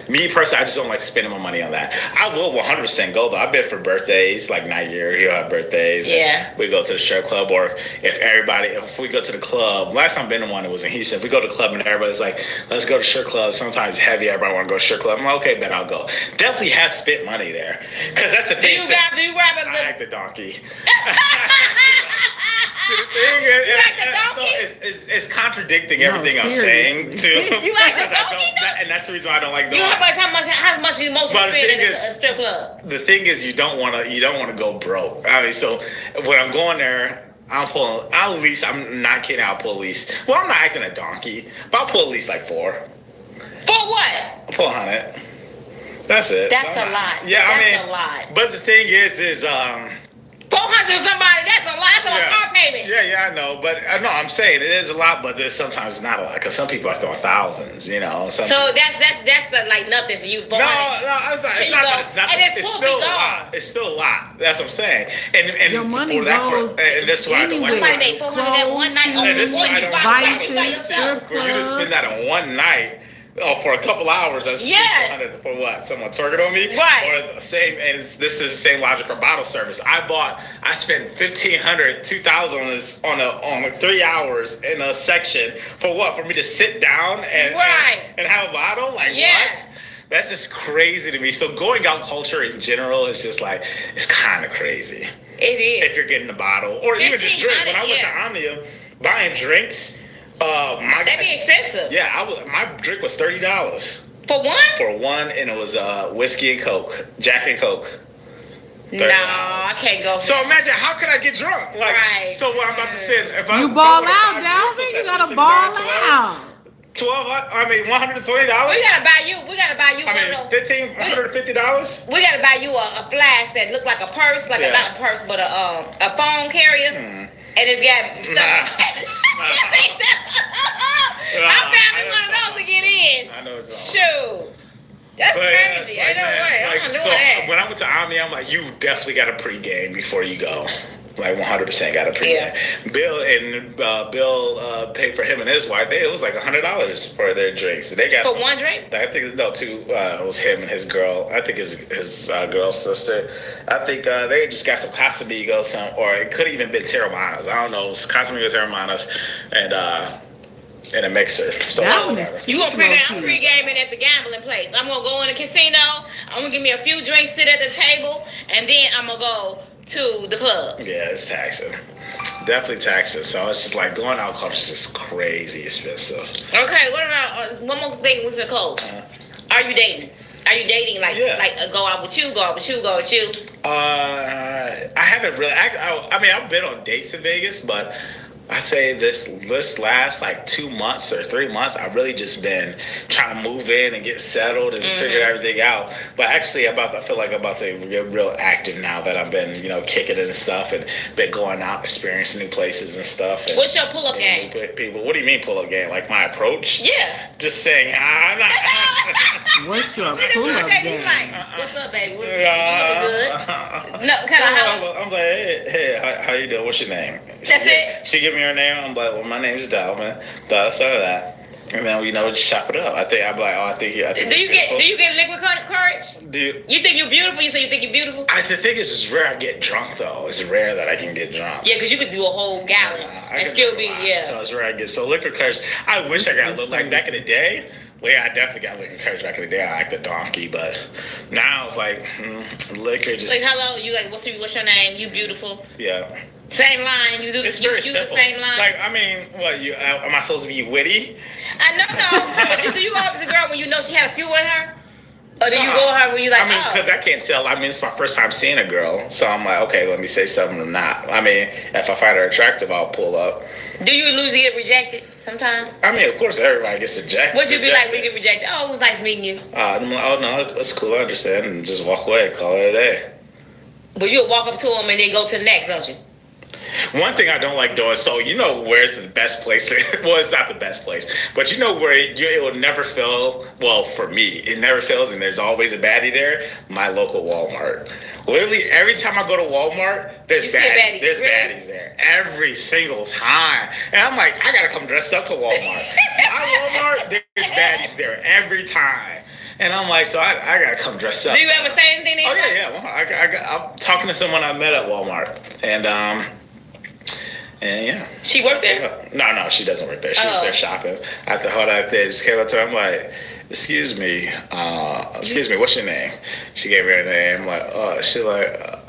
Me personally, I just don't like spending my money on that. I will 100% go though. I've been for birthdays, like night year. He'll have birthdays. Yeah. We go to the strip club, or if we go to the club. Last time I've been to one, it was in Houston. If we go to the club and everybody's like, let's go to strip club. Sometimes it's heavy. Everybody want to go to strip club. I'm like, okay, bet I'll go. Definitely have spent money there, because that's the Do thing. you grab a I good... like the donkey. donkey? So it's contradicting everything I'm saying too. You like the Because I donkey, don't- and that's the reason why I don't like You know donkey. how much you most But the spend thing in is- a strip club? The thing is, you don't want to go broke. I mean, so when I'm going there, I'm not kidding. I'll pull at least. Well, I'm not acting a donkey, but I'll pull at least like 4. For what? I'll pull 100. That's it. That's So I'm a not- lot. Yeah, That's I mean, a lot. But the thing is 400 somebody, that's a lot. That's a car payment. Yeah, I know, but no, I'm saying it is a lot, but there's sometimes it's not a lot because some people are throwing thousands, you know. So that's like nothing for you. 400. No, it's not. It's There not you that go. it's nothing. And it's It's full still a be lot. gone. It's still a lot. That's what I'm saying. And Your money for that goes and that's why I don't like Somebody it. made 400 that one night. Clothes, And this is why I don't vices, like strip for you to spend that on one night. For a couple hours, I spent Yes. 400 for what? Someone twerking on me? Right. Or the same, and this is the same logic for bottle service. I spent $1,500, $2,000 on 3 hours in a section for what? For me to sit down and have a bottle? Like Yes. what? That's just crazy to me. So going out culture in general is just like, it's kind of crazy. It is. If you're getting a bottle, or even just drink. When I went to Omnia, buying drinks, That'd be expensive. yeah, my drink was $30 For one? for one, and it was whiskey and Coke, Jack and Coke. No, I can't go. So imagine, how could I get drunk? Like, Right. so what I'm about to spend, if I You if I ball wanna out, buy Dalvin. drinks, You it's gotta $6, ball 12, out. $120. We gotta buy you. We gotta buy you I mean, one of those. $150. We gotta buy you a flash that look like a purse, like Yeah. not a purse, but a phone carrier, and it's got stuff. I'm buying one of those to get in. I know it's all. Shoot, that's But yeah, it's crazy. like, Ain't no man, way. like, I'm not so doing that. when I went to Omni, I'm like, you definitely got a pregame before you go. Like 100% got a pregame. Yeah. Bill paid for him and his wife. It was like $100 for their drinks. They got For some- one drink? I think two. It was him and his girl. I think his girl's sister. I think they just got some Casamigos, or it could have even been Terramanas. I don't know. It was Casamigos, Terramanas, and a mixer. So That one whatever. is You gonna I'm pre-gaming at the gambling place. I'm gonna go in the casino. I'm gonna give me a few drinks, sit at the table, and then I'm gonna go to the club. Yeah, it's taxing. Definitely taxing. So it's just like going out culture is just crazy expensive. Okay, what about one more thing we can close? Are you dating? Are you dating like go out with you, go out with you, go out with you? I haven't really. I mean, I've been on dates in Vegas, but I'd say this last like 2 months or 3 months, I've really just been trying to move in and get settled and figure everything out. But actually, I feel like I'm about to get real active now that I've been, kicking it and stuff, and been going out, experiencing new places and stuff. And what's your pull-up game? People, what do you mean pull-up game? Like my approach? Yeah. Just saying, I'm not. What's your That's pull-up what game? Like, what's up, baby? You good? No, kind of how? I'm like, hey, how you doing? What's your name? She give me her name. I'm like, well, my name is Dalvin. That's all that. And then just chop it up. I'm like, I think you. Do you get liquid courage? You think you're beautiful? You say you think you're beautiful? The thing is, it's rare I get drunk though. It's rare that I can get drunk. Yeah, because you could do a whole gallon and still be So it's rare I get. So liquid courage. I wish I got a little like back in the day. Well, yeah, I definitely got liquor courage back in the day. I act a donkey, but now it's like liquor just. Like, hello, you like, what's your name? You beautiful. Yeah. Same line. You do. It's you very use simple. the same line. Like, I mean, what you am I supposed to be witty? I know. But do you go up to the girl when you know she had a few with her? Or do you go with her when you like, because I can't tell. I mean, it's my first time seeing a girl. So I'm like, okay, let me say something or not. I mean, if I find her attractive, I'll pull up. Do you usually get rejected sometimes? I mean, of course, everybody gets rejected. What'd you be like when you get rejected? Oh, it was nice meeting you. I'm like, oh, no, it's cool. I understand. And just walk away. Call it a day. But you'll walk up to them and then go to the next, don't you? One thing I don't like doing, so where's the best place? Well, it's not the best place, but where it will never fail. Well, for me, it never fails, and there's always a baddie there. My local Walmart. Literally, every time I go to Walmart, there's baddies. There's baddies there every single time, and I'm like, I gotta come dressed up to Walmart. My Walmart, there's baddies there every time. And I'm like, so I gotta come dressed up. Do you ever say anything to anybody? Oh yeah. I'm talking to someone I met at Walmart, and yeah. She worked there? No, she doesn't work there. She was there shopping. I just came up to her. I'm like, excuse me, what's your name? She gave me her name. I'm like,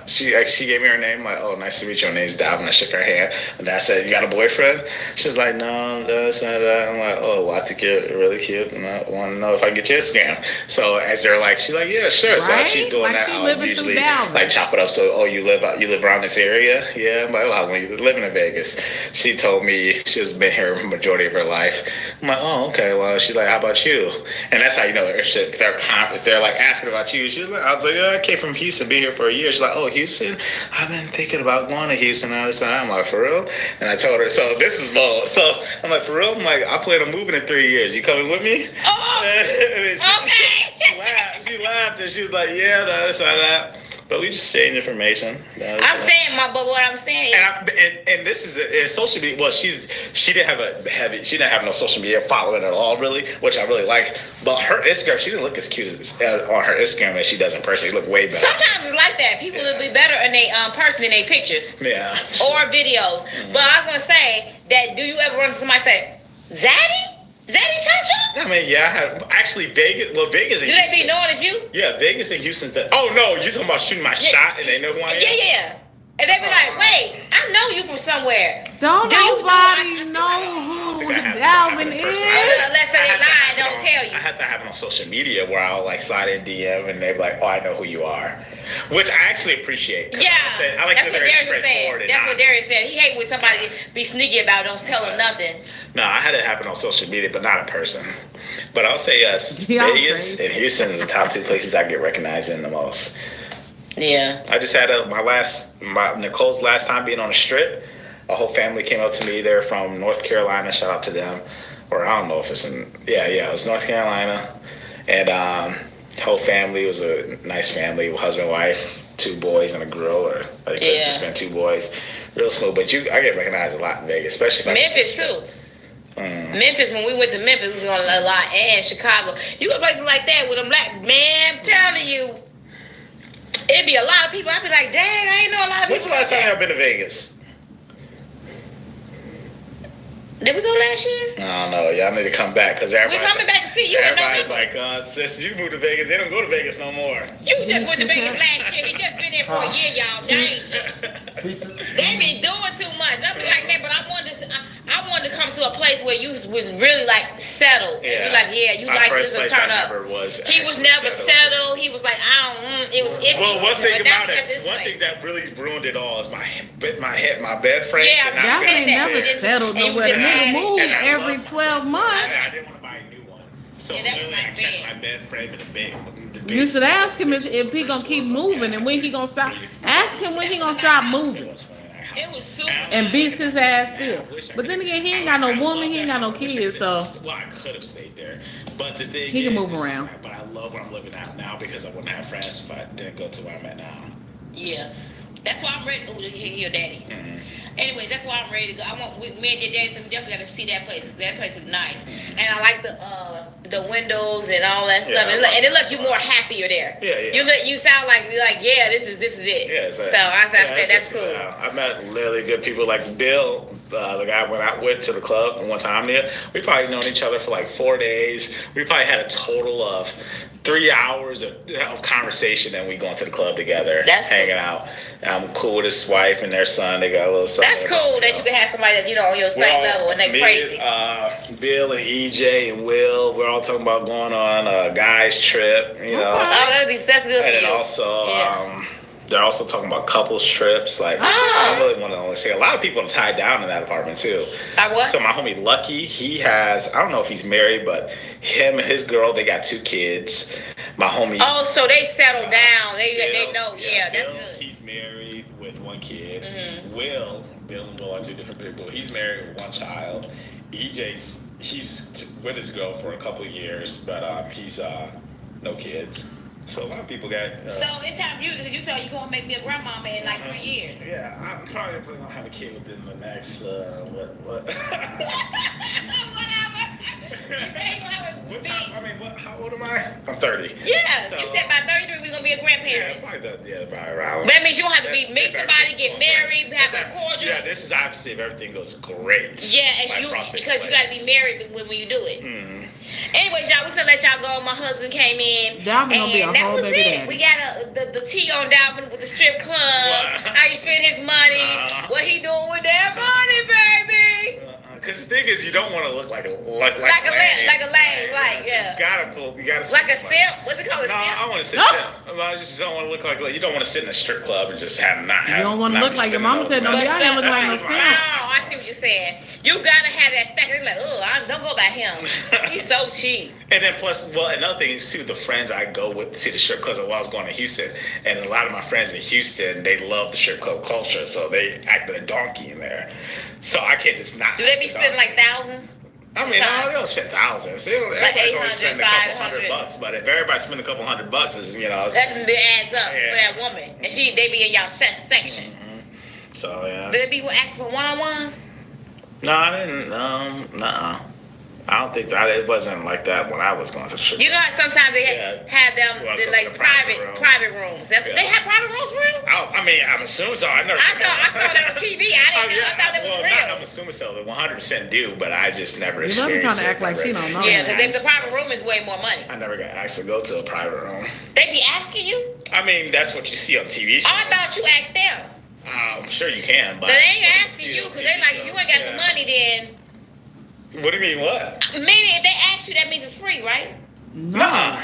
she gave me her name. I'm like, oh, nice to meet you. Her name's Dalvin. I shook her hand. And I said, you got a boyfriend? She's like, no, that's not that. I'm like, oh, well, I think you're really cute. And I want to know if I can get your Instagram. So as they're like, she's like, yeah, sure. Right? So she's doing like that. Usually, like, chop it up. So, oh, you live around this area? Yeah. I'm like, oh, how long you living in Vegas? She told me she's been here majority of her life. I'm like, oh, okay. Well, she's like, how about you? And that's how you know if they're like asking about you. She's like, I was like, I came from Houston, been here for a year. She's like, oh, Houston? I've been thinking about going to Houston all this time. I'm like, for real? And I told her, so this is low. So I'm like, for real? I'm like, I plan on moving in 3 years. You coming with me? Oh, okay. She laughed and she was like, yeah, that's that. But we just sharing information. I'm saying, but what I'm saying is, and this is the social media. Well, she didn't have no social media following at all, really, which I really like. But her Instagram, she didn't look as cute on her Instagram as she does in person. She look way better. Sometimes it's like that. People will be better in their person than their pictures. Yeah. Or videos. Mm-hmm. But I was gonna say that. Do you ever run to somebody and say, Zaddy? Zaddy Chancho? I mean, yeah, actually Vegas. Well, Vegas. Do they be known as you? Yeah, Vegas and Houston's that. Oh no, you talking about shooting my shot and they know who I am? Yeah. And they be like, wait, I know you from somewhere. Don't nobody know who Dalvin is. Unless they lie, don't tell you. I have to have it on social media where I'll like slide in DM and they're like, oh, I know who you are. Which I actually appreciate. Yeah, I like that's what Darius was saying. That's what Darius said. He hate when somebody be sneaky about it, don't tell him nothing. No, I had it happen on social media, but not in person. But I'll say yes, Vegas and Houston is the top 2 places I get recognized in the most. Yeah. I just had Nicole's last time being on the strip. A whole family came up to me. They're from North Carolina. Shout out to them. Or I don't know if it's in. Yeah, it was North Carolina. And whole family was a nice family, husband, wife, 2 boys and a girl, or I think it's just been 2 boys. Real smooth. But I get recognized a lot in Vegas, especially if Memphis too. Memphis, when we went to Memphis, we was on a lot, and Chicago. You go places like that with them black man. I'm telling you, it'd be a lot of people. I'd be like, dang, I ain't know a lot of people. When's the last time y'all been to Vegas? Did we go last year? I don't know. Y'all need to come back because everybody's coming back to see you. Everybody's like, since you moved to Vegas, they don't go to Vegas no more. You just went to Vegas last year. He just been there for a year, y'all. Danger. They been doing too much. I be like, man, but I wanted to come to a place where you would really like settled. And you're like, yeah, you My like first this to place turn I up. never was He was actually never settled. He was like, I don't. It was iffy. Well, one thing But now about we have it, this one place. thing that really ruined it all is my bed frame. Yeah, did not Y'all fit ain't the never bed. settled And you nowhere. The just nigga had it. move And I every love- 12 months. I didn't want to buy a new one. So Yeah, that was literally, nice I kept bed. my bed frame in the bed. You should ask him if he gonna keep moving and when he gonna stop. Ask him when he gonna stop moving It was super. and beats his ass still. But then again, he ain't got no woman, he ain't got no kids, so Well, I could have stayed there, but the thing He can is, move around. But I love where I'm living at now because I wouldn't have friends if I didn't go to where I'm at now. Yeah. That's why I'm ready to hear your daddy. Mm-hmm. Anyways, that's why I'm ready to go. I want me and your daddy, so we definitely got to see that place. That place is nice, and I like the windows and all that stuff. Yeah, And it looks you more happier there. Yeah. You sound like yeah, this is it. Yeah, so I said that's cool. I met really good people like Bill, the guy when I went to the club one time there. We probably known each other for like 4 days. We probably had a total of 3 hours of conversation, and we going to the club together, That's hanging cool. out. And I'm cool with his wife and their son. They got a little son. That's cool that you can have somebody that's on your same level and they crazy. Bill and EJ and Will, we're all talking about going on a guys trip, you know. Oh, that's good for And then you. also, Yeah. they're also talking about couples trips. Like, I really want to only say a lot of people are tied down in that apartment too. What? So my homie Lucky, he has, I don't know if he's married, but him and his girl, they got 2 kids. My homie. Oh, so they settled down. They Bill, know. Yeah, that's Bill, good. He's married with 1 kid. Mm-hmm. Bill and Will are 2 different people. He's married with 1 child. EJ's, with his girl for a couple of years, but he's no kids. So a lot of people got. So it's time for you because you said you're gonna make me a grandmama in like 3 years. Yeah, I'm probably gonna have a kid within the next what? Whatever. You say you gonna have a What big. time? I mean, how old am I? I'm 30. Yeah, So- you said by 33 we're gonna be a Yeah, grandparents. probably around. That means you don't have to That's- meet if somebody, everything get goes married, right. have a That's- cordial. Yeah, this is obviously if everything goes great. Yeah, and My you process because you gotta be plays. married when you do it. Mm-hmm. Anyways, y'all, we finna let y'all go. My husband came in. Dalvin gonna be a and that whole was baby it. daddy. We got the tea on Dalvin with the strip club. What? How you spend his money. What he doing with that money, baby. Because the thing is, you don't want to look like a lame. Like a lame, like, So yeah. you gotta Like a somebody. simp? What's it called, a No, simp? I want to say No. simp. I just don't want to look like you don't want to sit in a strip club and just have not. You don't want to look like your mama said, no, But y'all ain't look like no oh, simp. I see what you're saying. You gotta have that stack. They're like, don't go by him. He's so cheap. And then plus, well, another thing is too, the friends I go with to see the strip clubs while I was going to Houston, and a lot of my friends in Houston, they love the strip club culture, so they acted a donkey in there. So I can't just not. Do they be act a spending donkey. like thousands? I mean, no, they don't spend thousands. Everybody's only 800, spending a couple 500. $100. But if everybody spend a couple $100, is it's, That's what it adds up Yeah. for that woman. And they be in y'all section. so yeah. Do they be asking for one-on-ones? No, I didn't. Nuh-uh. I don't think that it wasn't like that when I was going to the strip. You know how sometimes they Yeah. have them Well, like the private rooms. Yeah. They have private rooms for real? I mean, I'm assuming so. I never. I saw that on TV. I didn't know. I thought it was well, real. I'm assuming so. They 100% do, but I just never You know they experienced trying to act like she don't know. Yeah, because if the private room is way more money. I never got asked to go to a private room. They be asking you? I mean, that's what you see on TV shows. Oh, I thought you asked them. I'm sure you can, but But they ain't what asking see you on because TV they like, shows, you ain't got yeah. the money then. What do you mean, what? Meaning if they ask you, that means it's free, right? No.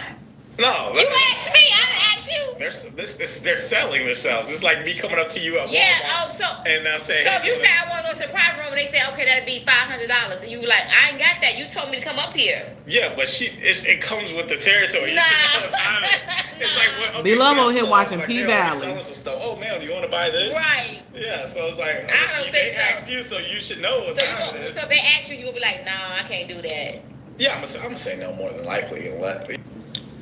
No. You asked me, I didn't ask you. They're selling themselves. It's like me coming up to you at Yeah, Walmart and now saying. So if you hey, say I want to go to the private room and they say, okay, that'd be $500, and you were like, I ain't got that. You told me to come up here. yeah, but it comes with the territory. Nah. You see all the time. It's like what? Be Love over here so watching like, P-Valley. selling some stuff. Oh man, do you want to buy this? Right. Yeah. So it's like I don't they think so. asked you, so you should know what So, time it is. so if they ask you, you'll be like, nah, I can't do that. Yeah, I'm gonna say no more than likely.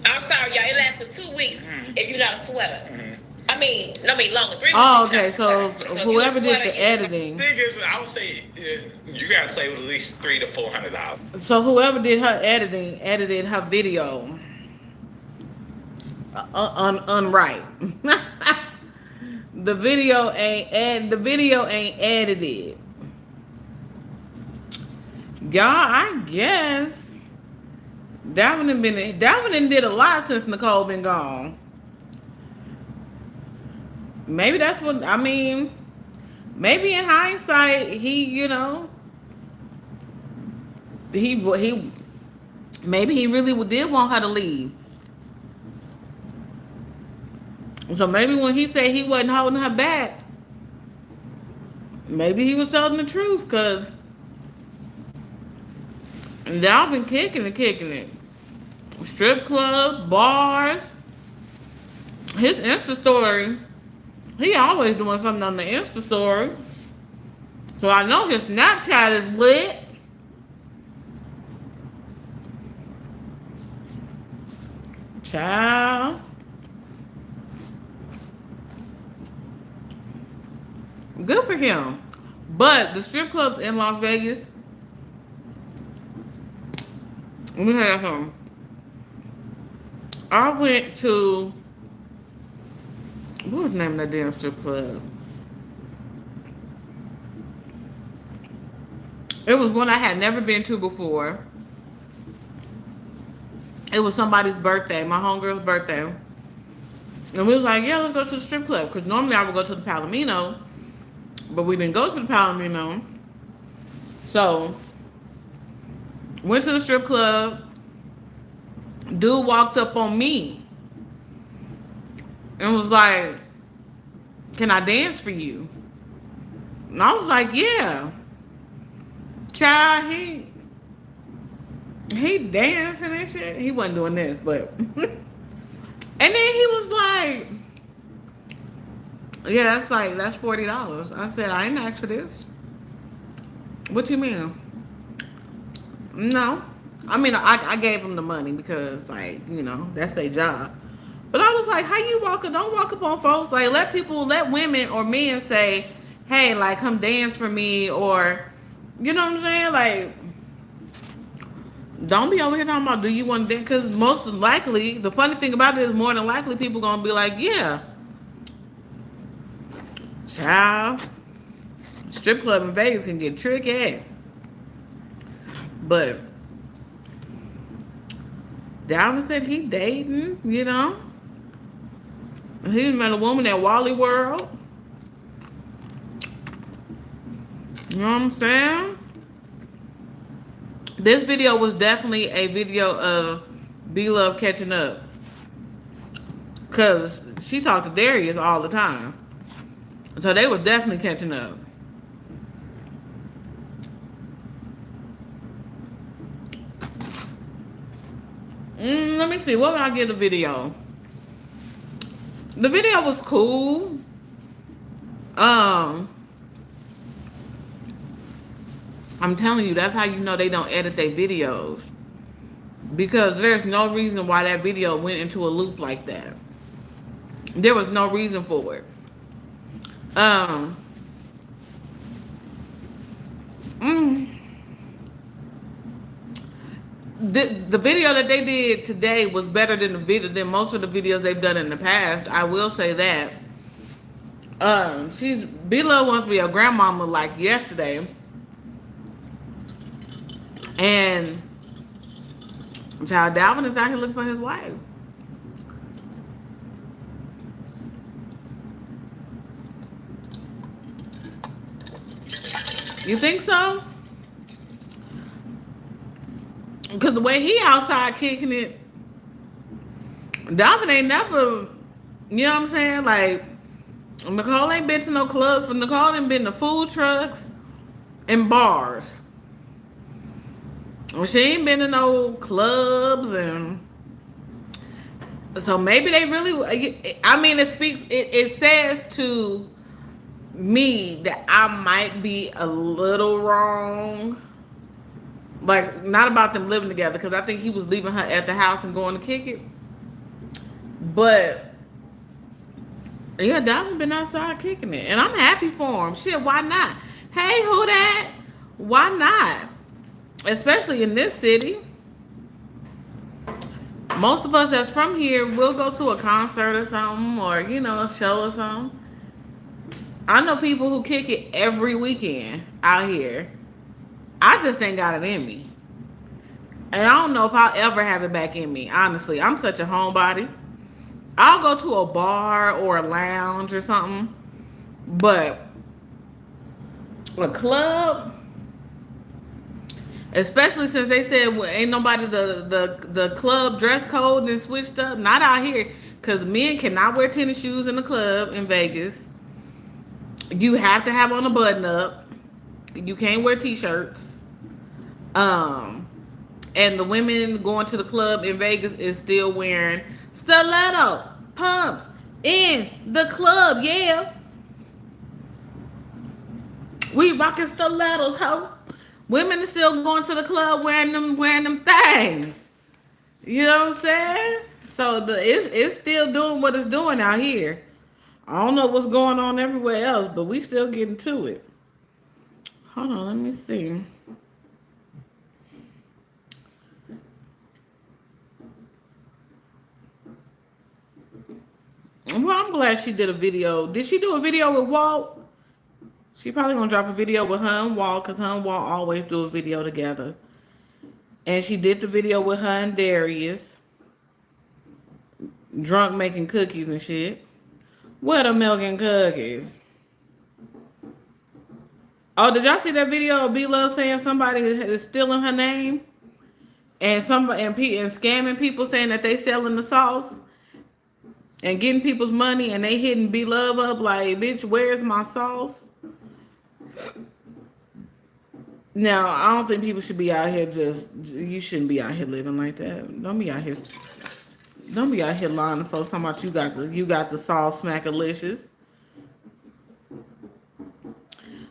I'm sorry, y'all. It lasts for 2 weeks if you're not a sweater. I mean longer. 3 weeks. Oh, if you're okay. not a So sweater. if whoever you're a did sweater, the you're a editing, Thing is, I would say you gotta play with at least $300 to $400. so whoever did her editing edited her video unright. The video ain't edited. Y'all, I guess Dalvin done did a lot since Nicole been gone. Maybe that's what I mean. Maybe in hindsight, he Maybe he really did want her to leave. So maybe when he said he wasn't holding her back, maybe he was telling the truth, because Dalvin kicking it. Strip club, bars. His Insta story, he always doing something on the Insta story. So I know his Snapchat is lit. Child. Good for him. But the strip clubs in Las Vegas, let me tell you something. I went to, what was the name of that damn strip club? It was one I had never been to before. It was somebody's birthday, my homegirl's birthday. And we was like, yeah, let's go to the strip club. Because normally I would go to the Palomino, but we didn't go to the Palomino. So, went to the strip club. Dude walked up on me and was like, can I dance for you? And I was like, yeah. Child, he dancing and shit. He wasn't doing this, but and then he was like, yeah, that's $40. I said, I didn't ask for this. What you mean? No. I mean, I gave him the money because, like, you know, that's their job. But I was like, how you walking? Don't walk up on folks. Like, let women or men say, hey, like, come dance for me, or, you know what I'm saying? Like, don't be over here talking about, do you want to dance? Because most likely, the funny thing about it is more than likely people going to be like, yeah. Child, strip club in Vegas can get tricky. But Dalvin said he dating, you know. He met a woman at Wally World. You know what I'm saying? This video was definitely a video of B-Love catching up. Because she talked to Darius all the time. So they was definitely catching up. Let me see. What would I get the video? The video was cool. I'm telling you, that's how you know they don't edit their videos. Because there's no reason why that video went into a loop like that. There was no reason for it. The video that they did today was better than most of the videos they've done in the past. I will say that. B-Love wants to be a grandmama like yesterday. And child Dalvin is out here looking for his wife. You think so? Because the way he outside kicking it, Dalvin ain't never, you know what I'm saying? Like, Nicole ain't been to no clubs. Nicole ain't been to food trucks and bars. She ain't been to no clubs, and so maybe they really, I mean, it says to me that I might be a little wrong. Like, not about them living together, because I think he was leaving her at the house and going to kick it. But yeah, Dalvin been outside kicking it, and I'm happy for him. Shit, why not? Hey, who that? Why not? Especially in this city. Most of us that's from here will go to a concert or something, or, you know, a show or something. I know people who kick it every weekend out here. I just ain't got it in me. And I don't know if I'll ever have it back in me, honestly. I'm such a homebody. I'll go to a bar or a lounge or something. But a club, Especially since they said well, ain't nobody the club dress code and switched up. Not out here, because men cannot wear tennis shoes in the club in Vegas. You have to have on a button up. You can't wear t-shirts. And the women going to the club in Vegas is still wearing stiletto pumps in the club. Yeah, we rocking stilettos, ho. Women are still going to the club wearing them things. You know what I'm saying? So it's still doing what it's doing out here. I don't know what's going on everywhere else, but we still getting to it. Hold on, let me see. Well, I'm glad she did a video. Did she do a video with Walt? She probably gonna drop a video with her and Walt, because her and Walt always do a video together. And she did the video with her and Darius. Drunk making cookies and shit. What a milk and cookies. Oh, did y'all see that video of B-Love saying somebody is stealing her name? And scamming people saying that they selling the sauce? And getting people's money, and they hitting B-Love up like, bitch, where's my sauce? Now, I don't think people should be out here you shouldn't be out here living like that. Don't be out here lying to folks talking about you got the sauce smackalicious.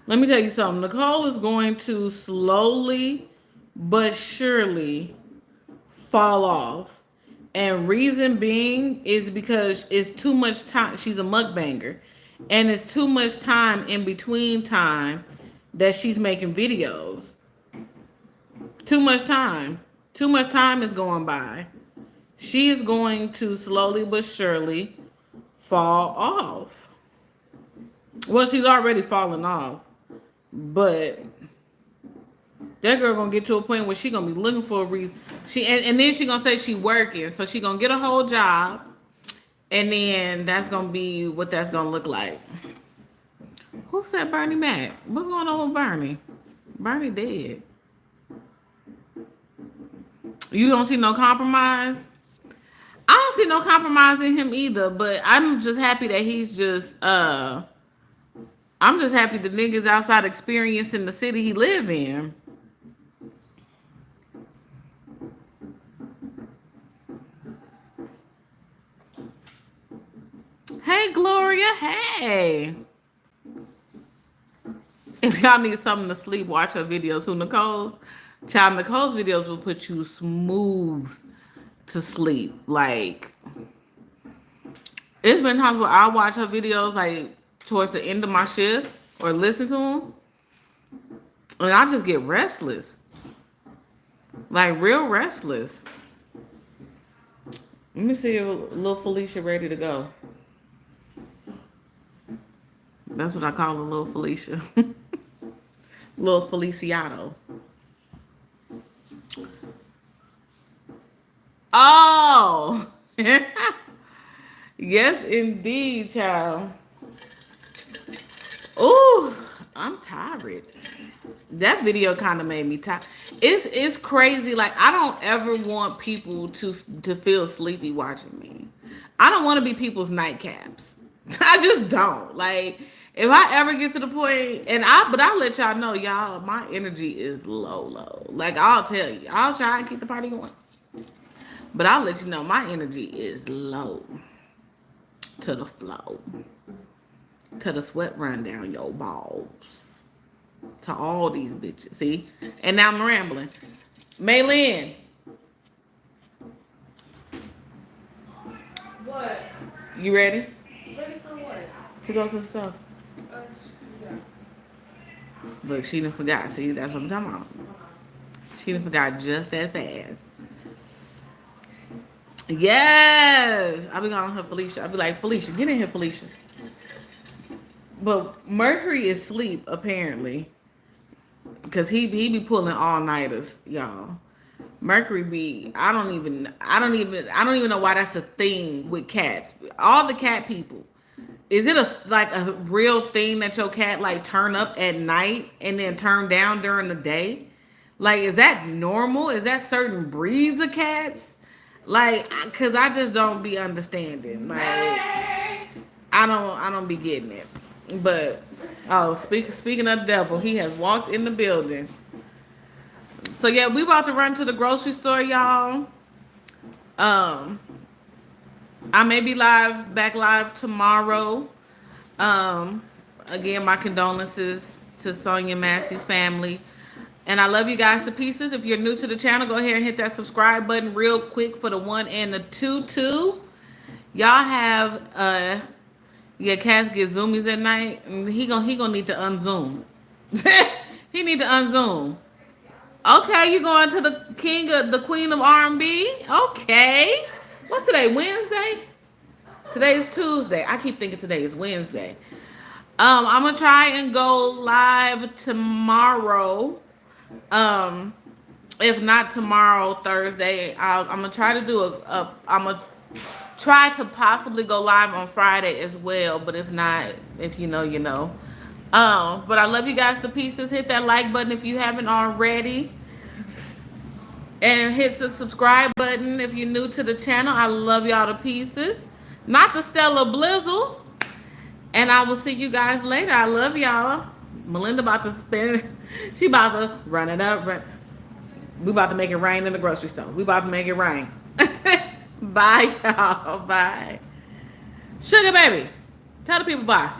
Let me tell you something. Nicole is going to slowly but surely fall off. And reason being is because it's too much time. She's a mukbanger. And it's too much time in between time that she's making videos. Too much time. Too much time is going by. She is going to slowly but surely fall off. Well, she's already fallen off. But that girl gonna get to a point where she gonna be looking for a reason. And then she gonna say she working. So she gonna get a whole job. And then that's gonna be what that's gonna look like. Who said Bernie Mac? What's going on with Bernie? Bernie dead. You don't see no compromise? I don't see no compromise in him either, but I'm just happy that he's just I'm just happy the niggas outside experiencing the city he live in. Hey, Gloria. Hey. If y'all need something to sleep, watch her videos. Who Nicole's? Child, Nicole's videos will put you smooth to sleep. Like, it's been times where I watch her videos like towards the end of my shift or listen to them, and I just get restless. Like, real restless. Let me see if little Felicia ready to go. That's what I call a little Felicia. Little Feliciano. Oh! Yes, indeed, child. Ooh, I'm tired. That video kind of made me tired. It's crazy. Like, I don't ever want people to feel sleepy watching me. I don't want to be people's nightcaps. I just don't. Like, if I ever get to the point, but I'll let y'all know, y'all, my energy is low. Like, I'll tell you. I'll try and keep the party going. But I'll let you know, my energy is low to the flow. To the sweat run down your balls. To all these bitches. See? And now I'm rambling. Maylin. What? You ready? Ready for what? To go to the store. Yeah. Look, she done forgot. See, that's what I'm talking about. She done forgot just that fast. Yes! I'll be calling her Felicia. I'll be like, Felicia, get in here, Felicia. But Mercury is asleep, apparently. Because he be pulling all-nighters, y'all. Mercury be, I don't even know why that's a thing with cats. All the cat people. Is it a real thing that your cat like turn up at night and then turn down during the day? Like, is that normal? Is that certain breeds of cats? Like, cause I just don't be understanding. Like, I don't be getting it. But speaking of the devil, he has walked in the building. So yeah, we about to run to the grocery store, y'all. I may be back live tomorrow. Again, my condolences to Sonia and Massie's family. And I love you guys to pieces. If you're new to the channel, go ahead and hit that subscribe button real quick for the 1 and the 2 too. Y'all have your cats get zoomies at night. And he gonna need to unzoom. He need to unzoom. Okay, you going to the queen of R&B? Okay. What's today? Wednesday? Today is Tuesday. I keep thinking today is Wednesday. I'm gonna try and go live tomorrow. If not tomorrow, Thursday. I'm gonna try to do I'm gonna try to possibly go live on Friday as well. But if not, if you know, you know. But I love you guys to pieces. Hit that like button if you haven't already. And hit the subscribe button if you're new to the channel. I love y'all to pieces. Not the Stella Blizzle. And I will see you guys later. I love y'all. Melinda about to spin. She about to run it up. We about to make it rain in the grocery store. We about to make it rain. Bye, y'all. Bye. Sugar baby. Tell the people bye.